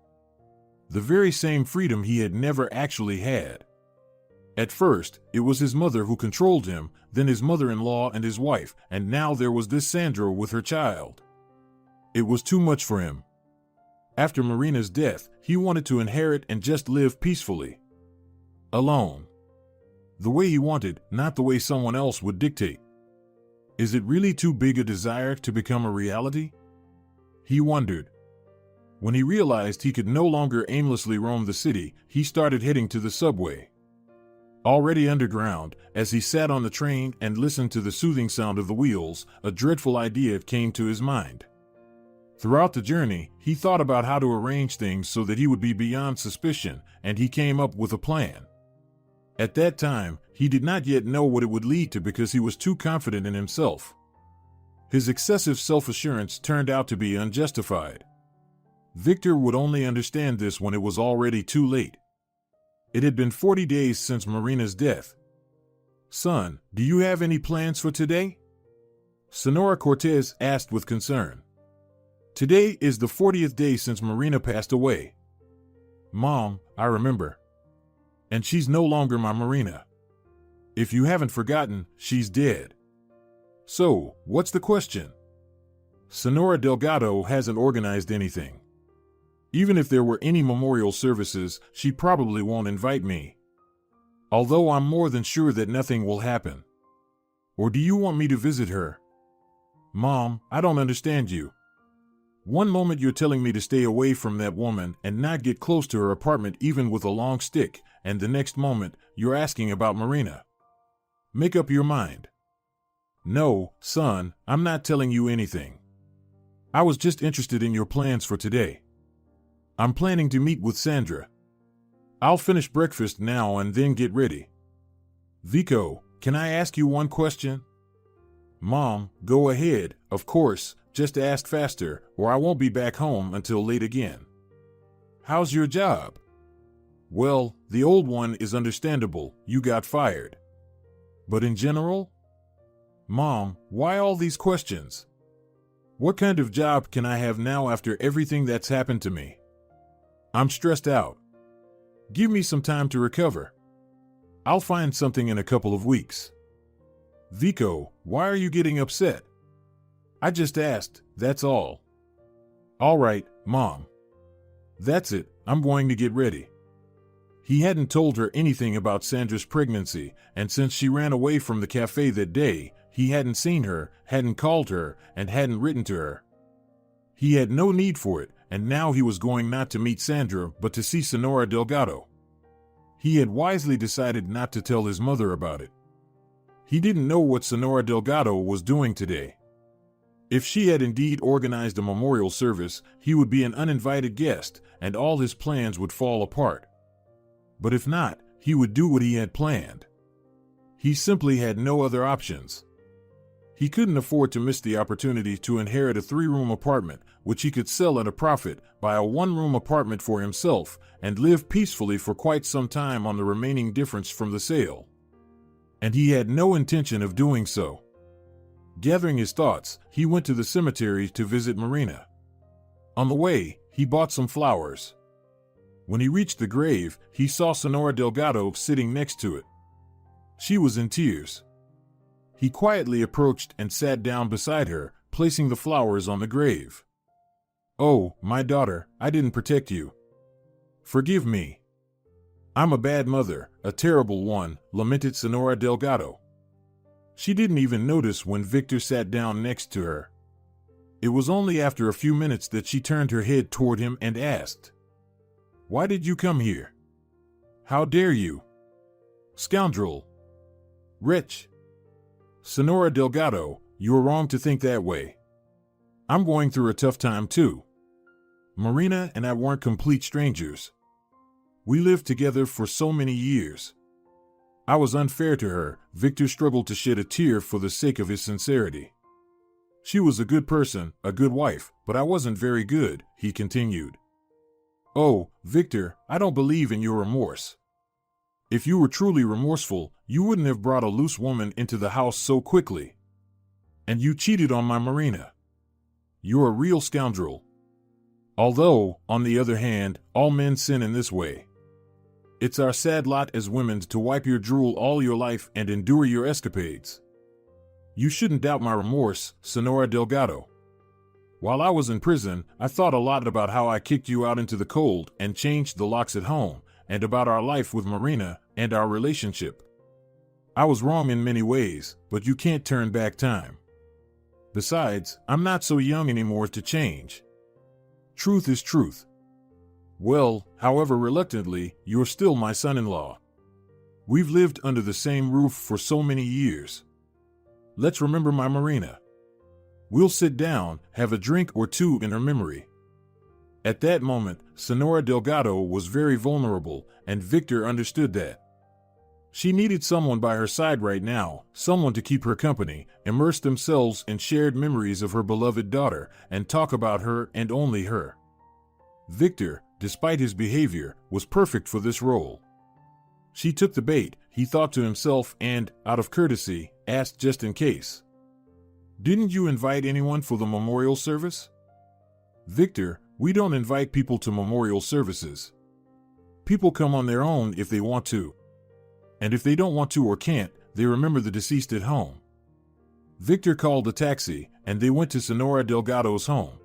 The very same freedom he had never actually had. At first, it was his mother who controlled him, then his mother-in-law and his wife, and now there was this Sandra with her child. It was too much for him. After Marina's death, he wanted to inherit and just live peacefully. Alone. The way he wanted, not the way someone else would dictate. Is it really too big a desire to become a reality? He wondered. When he realized he could no longer aimlessly roam the city, he started heading to the subway. Already underground, as he sat on the train and listened to the soothing sound of the wheels, a dreadful idea came to his mind. Throughout the journey, he thought about how to arrange things so that he would be beyond suspicion, and he came up with a plan. At that time, he did not yet know what it would lead to because he was too confident in himself. His excessive self-assurance turned out to be unjustified. Victor would only understand this when it was already too late. It had been 40 days since Marina's death. "Son, do you have any plans for today?" Senora Cortez asked with concern. "Today is the 40th day since Marina passed away." "Mom, I remember. And she's no longer my Marina. If you haven't forgotten, she's dead." "So, what's the question?" "Senora Delgado hasn't organized anything. Even if there were any memorial services, she probably won't invite me. Although I'm more than sure that nothing will happen. Or do you want me to visit her?" "Mom, I don't understand you. One moment you're telling me to stay away from that woman and not get close to her apartment even with a long stick, and the next moment, you're asking about Marina. Make up your mind." "No, son, I'm not telling you anything. I was just interested in your plans for today. I'm planning to meet with Sandra. I'll finish breakfast now and then get ready." "Vico, can I ask you one question?" "Mom, go ahead, of course, just ask faster, or I won't be back home until late again." "How's your job?" "Well, the old one is understandable, you got fired. But in general?" Mom, why all these questions? What kind of job can I have now after everything that's happened to me? I'm stressed out. Give me some time to recover. I'll find something in a couple of weeks. Vico, why are you getting upset? I just asked, that's all. All right, Mom. That's it, I'm going to get ready. He hadn't told her anything about Sandra's pregnancy, and since she ran away from the cafe that day, he hadn't seen her, hadn't called her, and hadn't written to her. He had no need for it, and now he was going not to meet Sandra but to see Senora Delgado. He had wisely decided not to tell his mother about it. He didn't know what Senora Delgado was doing today. If she had indeed organized a memorial service, he would be an uninvited guest, and all his plans would fall apart. But if not, he would do what he had planned. He simply had no other options. He couldn't afford to miss the opportunity to inherit a 3-room apartment, which he could sell at a profit, buy a 1-room apartment for himself, and live peacefully for quite some time on the remaining difference from the sale. And he had no intention of doing so. Gathering his thoughts, he went to the cemetery to visit Marina. On the way, he bought some flowers. When he reached the grave, he saw Senora Delgado sitting next to it. She was in tears. He quietly approached and sat down beside her, placing the flowers on the grave. Oh, my daughter, I didn't protect you. Forgive me. I'm a bad mother, a terrible one, lamented Senora Delgado. She didn't even notice when Victor sat down next to her. It was only after a few minutes that she turned her head toward him and asked, "Why did you come here? How dare you? Scoundrel! Wretch! Senora Delgado, you are wrong to think that way. I'm going through a tough time too. Marina and I weren't complete strangers. We lived together for so many years. I was unfair to her." Victor struggled to shed a tear for the sake of his sincerity. "She was a good person, a good wife, but I wasn't very good," he continued. "Oh, Victor, I don't believe in your remorse. If you were truly remorseful, you wouldn't have brought a loose woman into the house so quickly. And you cheated on my Marina. You're a real scoundrel. Although, on the other hand, all men sin in this way. It's our sad lot as women to wipe your drool all your life and endure your escapades. You shouldn't doubt my remorse, Senora Delgado. While I was in prison, I thought a lot about how I kicked you out into the cold and changed the locks at home, and about our life with Marina and our relationship. I was wrong in many ways, but you can't turn back time. Besides, I'm not so young anymore to change. Truth is truth. Well, however reluctantly, you're still my son-in-law. We've lived under the same roof for so many years. Let's remember my Marina. We'll sit down, have a drink or two in her memory." At that moment, Senora Delgado was very vulnerable, and Victor understood that. She needed someone by her side right now, someone to keep her company, immerse themselves in shared memories of her beloved daughter, and talk about her and only her. Victor, despite his behavior, was perfect for this role. She took the bait, he thought to himself, and, out of courtesy, asked just in case, "Didn't you invite anyone for the memorial service?" "Victor, we don't invite people to memorial services. People come on their own if they want to. And if they don't want to or can't, they remember the deceased at home." Victor called a taxi, and they went to Senora Delgado's home.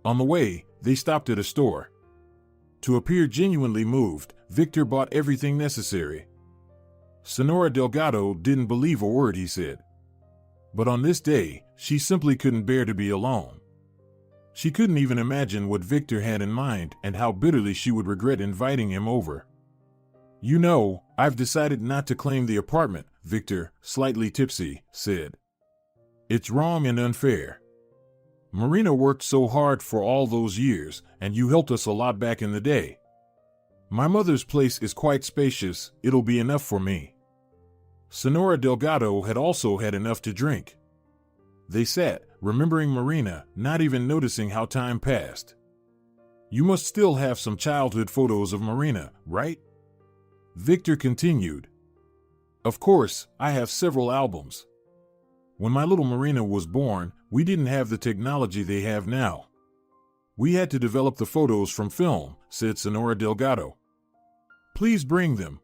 On the way, they stopped at a store. To appear genuinely moved, Victor bought everything necessary. Senora Delgado didn't believe a word he said. But on this day, she simply couldn't bear to be alone. She couldn't even imagine what Victor had in mind and how bitterly she would regret inviting him over. "You know, I've decided not to claim the apartment," Victor, slightly tipsy, said. "It's wrong and unfair. Marina worked so hard for all those years, and you helped us a lot back in the day. My mother's place is quite spacious, it'll be enough for me." Senora Delgado had also had enough to drink. They sat, remembering Marina, not even noticing how time passed. "You must still have some childhood photos of Marina, right?" Victor continued. "Of course, I have several albums. When my little Marina was born, we didn't have the technology they have now. We had to develop the photos from film, said Senora Delgado. Please bring them.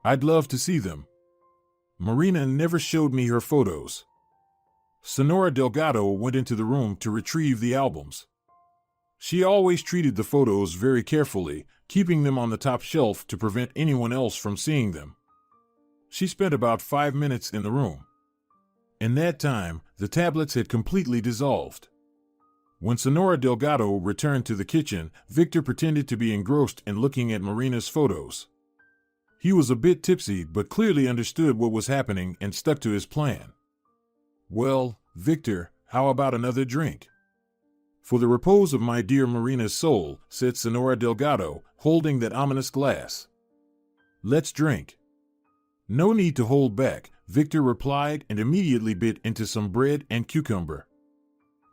I'd love to see them. Marina never showed me her photos. Senora Delgado went into the room to retrieve the albums. She always treated the photos very carefully, keeping them on the top shelf to prevent anyone else from seeing them. She spent about 5 minutes in the room. In that time, the tablets had completely dissolved. When Senora Delgado returned to the kitchen, Victor pretended to be engrossed in looking at Marina's photos. He was a bit tipsy but clearly understood what was happening and stuck to his plan. Well, Victor, how about another drink? For the repose of my dear Marina's soul, said Senora Delgado, holding that ominous glass. Let's drink. No need to hold back, Victor replied and immediately bit into some bread and cucumber.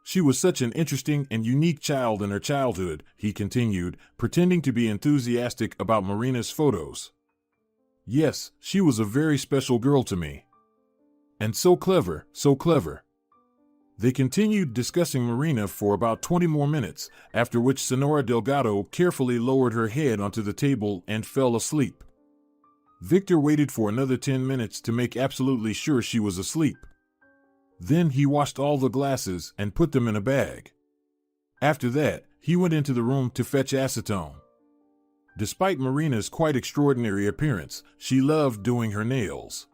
She was such an interesting and unique child in her childhood, he continued, pretending to be enthusiastic about Marina's photos. Yes, she was a very special girl to me. And so clever, so clever. They continued discussing Marina for about 20 more minutes, after which Senora Delgado carefully lowered her head onto the table and fell asleep. Victor waited for another 10 minutes to make absolutely sure she was asleep. Then he washed all the glasses and put them in a bag. After that, he went into the room to fetch acetone. Despite Marina's quite extraordinary appearance, she loved doing her nails.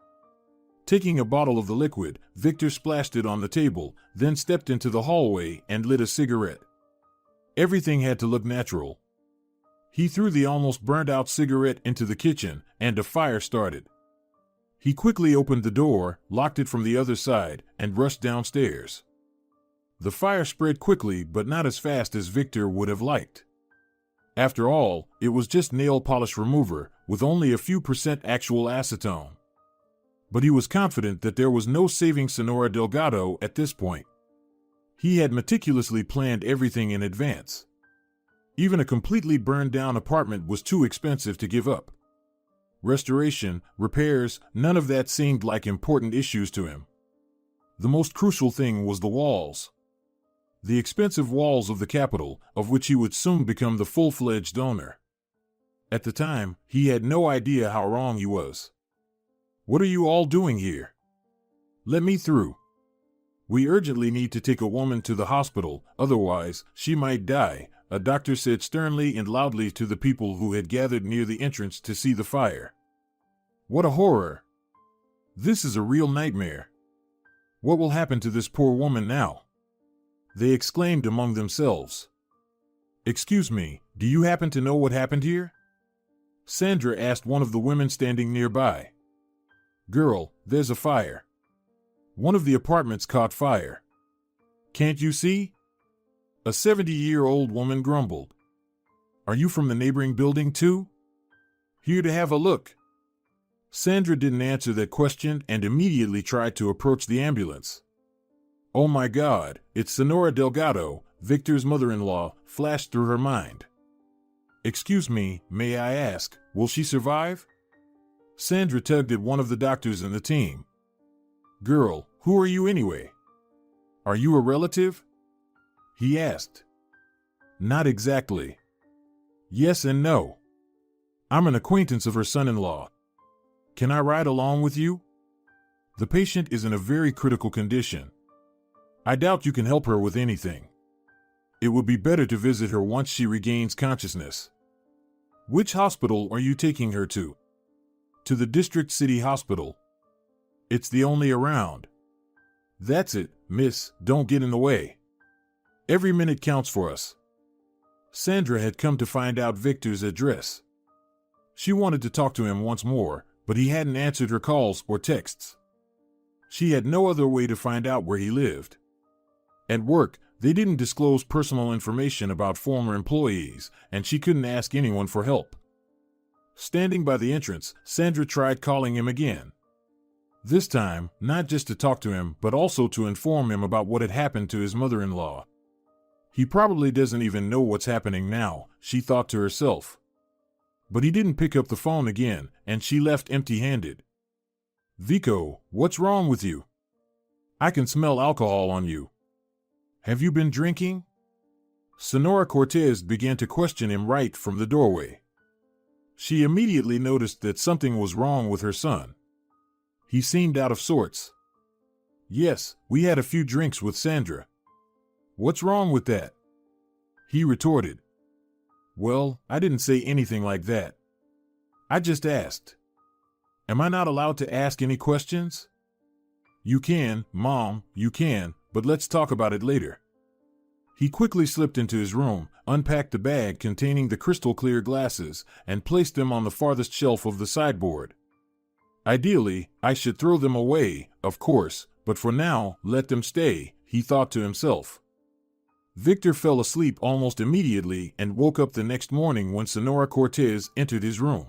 Taking a bottle of the liquid, Victor splashed it on the table, then stepped into the hallway and lit a cigarette. Everything had to look natural. He threw the almost burned-out cigarette into the kitchen, and a fire started. He quickly opened the door, locked it from the other side, and rushed downstairs. The fire spread quickly but not as fast as Victor would have liked. After all, it was just nail polish remover, with only a few % actual acetone. But he was confident that there was no saving Senora Delgado at this point. He had meticulously planned everything in advance. Even a completely burned-down apartment was too expensive to give up. Restoration, repairs, none of that seemed like important issues to him. The most crucial thing was the walls. The expensive walls of the capital, of which he would soon become the full-fledged owner. At the time, he had no idea how wrong he was. What are you all doing here? Let me through. We urgently need to take a woman to the hospital, otherwise, she might die, a doctor said sternly and loudly to the people who had gathered near the entrance to see the fire. What a horror! This is a real nightmare. What will happen to this poor woman now? They exclaimed among themselves. Excuse me, do you happen to know what happened here? Sandra asked one of the women standing nearby. Girl, there's a fire. One of the apartments caught fire. Can't you see? A 70-year-old woman grumbled. Are you from the neighboring building too? Here to have a look. Sandra didn't answer that question and immediately tried to approach the ambulance. Oh my God, it's Senora Delgado, Victor's mother-in-law, flashed through her mind. Excuse me, may I ask, will she survive? Sandra tugged at one of the doctors in the team. Girl, who are you anyway? Are you a relative? He asked. Not exactly. Yes and no. I'm an acquaintance of her son-in-law. Can I ride along with you? The patient is in a very critical condition. I doubt you can help her with anything. It would be better to visit her once she regains consciousness. Which hospital are you taking her to? To the District City Hospital. It's the only around. That's it, miss, don't get in the way. Every minute counts for us. Sandra had come to find out Victor's address. She wanted to talk to him once more, but he hadn't answered her calls or texts. She had no other way to find out where he lived. At work, they didn't disclose personal information about former employees, and she couldn't ask anyone for help. Standing by the entrance, Sandra tried calling him again. This time, not just to talk to him, but also to inform him about what had happened to his mother-in-law. He probably doesn't even know what's happening now, she thought to herself. But he didn't pick up the phone again, and she left empty-handed. Vico, what's wrong with you? I can smell alcohol on you. Have you been drinking? Senora Cortez began to question him right from the doorway. She immediately noticed that something was wrong with her son. He seemed out of sorts. Yes, we had a few drinks with Sandra. What's wrong with that? He retorted. Well, I didn't say anything like that. I just asked. Am I not allowed to ask any questions? You can, Mom, you can, but let's talk about it later. He quickly slipped into his room, unpacked the bag containing the crystal-clear glasses, and placed them on the farthest shelf of the sideboard. Ideally, I should throw them away, of course, but for now, let them stay, he thought to himself. Victor fell asleep almost immediately and woke up the next morning when Senora Cortez entered his room.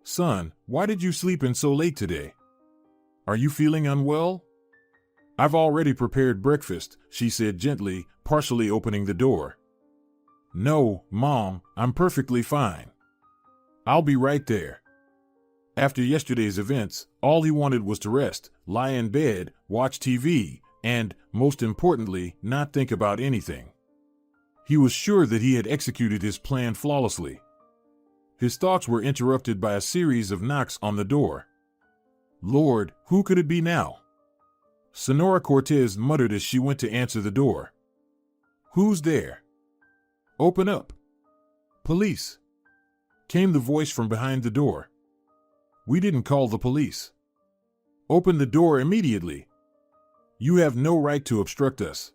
Son, why did you sleep in so late today? Are you feeling unwell? I've already prepared breakfast, she said gently, partially opening the door. No, Mom, I'm perfectly fine. I'll be right there. After yesterday's events, all he wanted was to rest, lie in bed, watch TV, and, most importantly, not think about anything. He was sure that he had executed his plan flawlessly. His thoughts were interrupted by a series of knocks on the door. Lord, who could it be now? Senora Cortez muttered as she went to answer the door. Who's there? Open up. Police. Came the voice from behind the door. We didn't call the police. Open the door immediately. You have no right to obstruct us.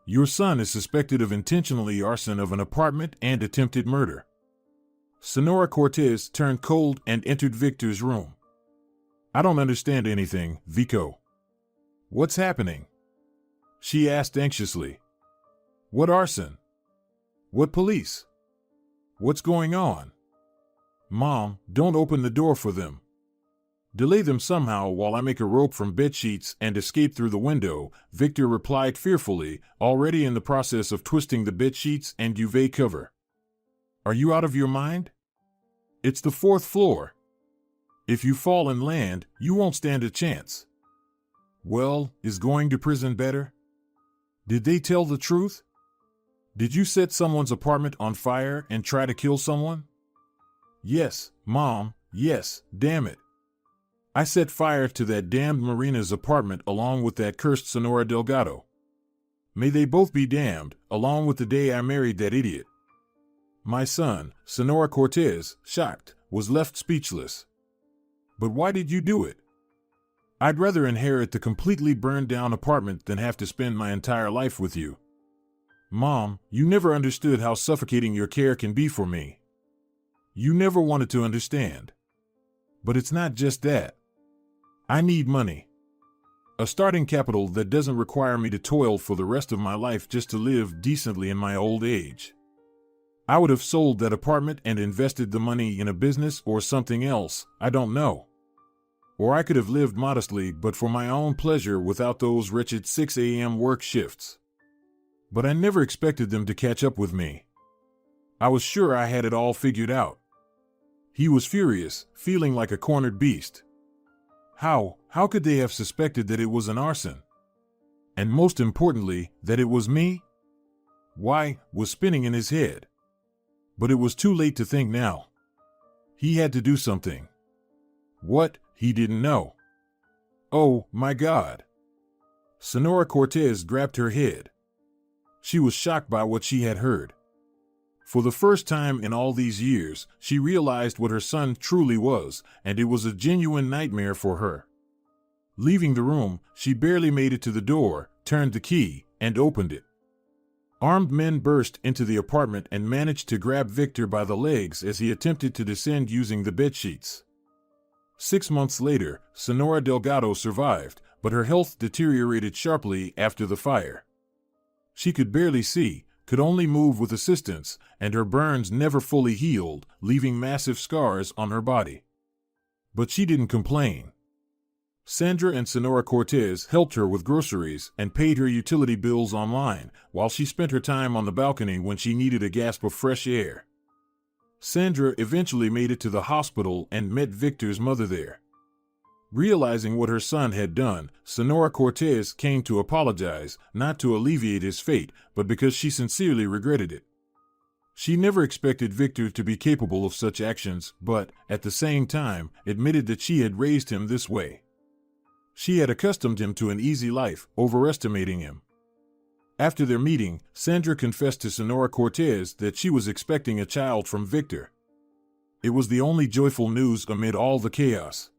Your son is suspected of intentionally arson of an apartment and attempted murder. Senora Cortez turned cold and entered Victor's room. I don't understand anything, Vico. What's happening? She asked anxiously. What arson? What police? What's going on? Mom, don't open the door for them. Delay them somehow while I make a rope from bedsheets and escape through the window, Victor replied fearfully, already in the process of twisting the bedsheets and duvet cover. Are you out of your mind? It's the 4th floor. If you fall and land, you won't stand a chance. Well, is going to prison better? Did they tell the truth? Did you set someone's apartment on fire and try to kill someone? Yes, Mom, yes, damn it. I set fire to that damned Marina's apartment along with that cursed Senora Delgado. May they both be damned, along with the day I married that idiot. My son, Senora Cortez, shocked, was left speechless. But why did you do it? I'd rather inherit the completely burned down apartment than have to spend my entire life with you. Mom, you never understood how suffocating your care can be for me. You never wanted to understand. But it's not just that. I need money. A starting capital that doesn't require me to toil for the rest of my life just to live decently in my old age. I would have sold that apartment and invested the money in a business or something else, I don't know. Or I could have lived modestly but for my own pleasure without those wretched 6 a.m. work shifts. But I never expected them to catch up with me. I was sure I had it all figured out. He was furious, feeling like a cornered beast. How could they have suspected that it was an arson? And most importantly, that it was me? Why, was spinning in his head. But it was too late to think now. He had to do something. What, he didn't know. Oh, my God. Senora Cortez grabbed her head. She was shocked by what she had heard. For the first time in all these years, she realized what her son truly was, and it was a genuine nightmare for her. Leaving the room, she barely made it to the door, turned the key, and opened it. Armed men burst into the apartment and managed to grab Victor by the legs as he attempted to descend using the bedsheets. 6 months later, Senora Delgado survived, but her health deteriorated sharply after the fire. She could barely see, could only move with assistance, and her burns never fully healed, leaving massive scars on her body. But she didn't complain. Sandra and Senora Cortez helped her with groceries and paid her utility bills online, while she spent her time on the balcony when she needed a gasp of fresh air. Sandra eventually made it to the hospital and met Victor's mother there. Realizing what her son had done, Senora Cortez came to apologize, not to alleviate his fate, but because she sincerely regretted it. She never expected Victor to be capable of such actions, but, at the same time, admitted that she had raised him this way. She had accustomed him to an easy life, overestimating him. After their meeting, Sandra confessed to Senora Cortez that she was expecting a child from Victor. It was the only joyful news amid all the chaos.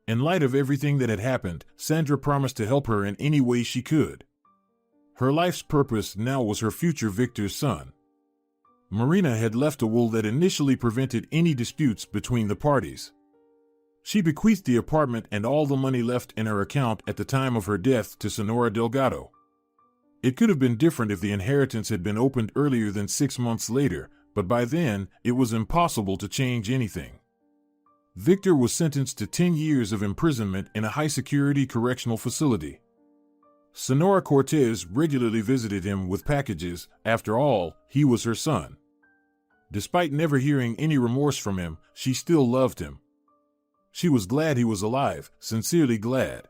In light of everything that had happened, Sandra promised to help her in any way she could. Her life's purpose now was her future Victor's son. Marina had left a will that initially prevented any disputes between the parties. She bequeathed the apartment and all the money left in her account at the time of her death to Senora Delgado. It could have been different if the inheritance had been opened earlier than 6 months later, but by then, it was impossible to change anything. Victor was sentenced to 10 years of imprisonment in a high-security correctional facility. Senora Cortez regularly visited him with packages. After all, he was her son. Despite never hearing any remorse from him, she still loved him. She was glad he was alive, sincerely glad.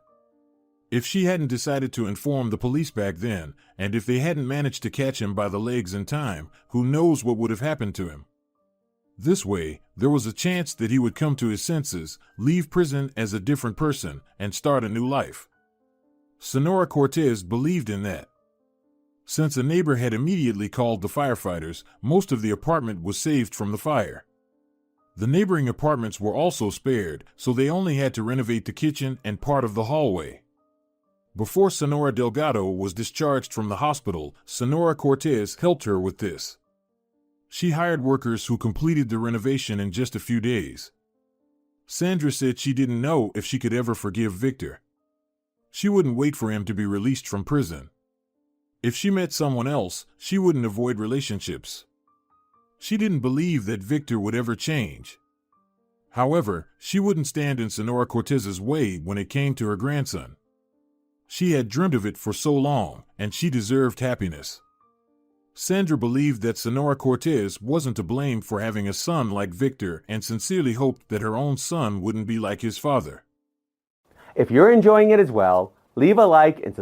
If she hadn't decided to inform the police back then, and if they hadn't managed to catch him by the legs in time, who knows what would have happened to him. This way, there was a chance that he would come to his senses, leave prison as a different person, and start a new life. Senora Cortez believed in that. Since a neighbor had immediately called the firefighters, most of the apartment was saved from the fire. The neighboring apartments were also spared, so they only had to renovate the kitchen and part of the hallway. Before Senora Delgado was discharged from the hospital, Senora Cortez helped her with this. She hired workers who completed the renovation in just a few days. Sandra said she didn't know if she could ever forgive Victor. She wouldn't wait for him to be released from prison. If she met someone else, she wouldn't avoid relationships. She didn't believe that Victor would ever change. However, she wouldn't stand in Senora Cortez's way when it came to her grandson. She had dreamed of it for so long, and she deserved happiness. Sandra believed that Senora Cortez wasn't to blame for having a son like Victor and sincerely hoped that her own son wouldn't be like his father. If you're enjoying it as well, leave a like and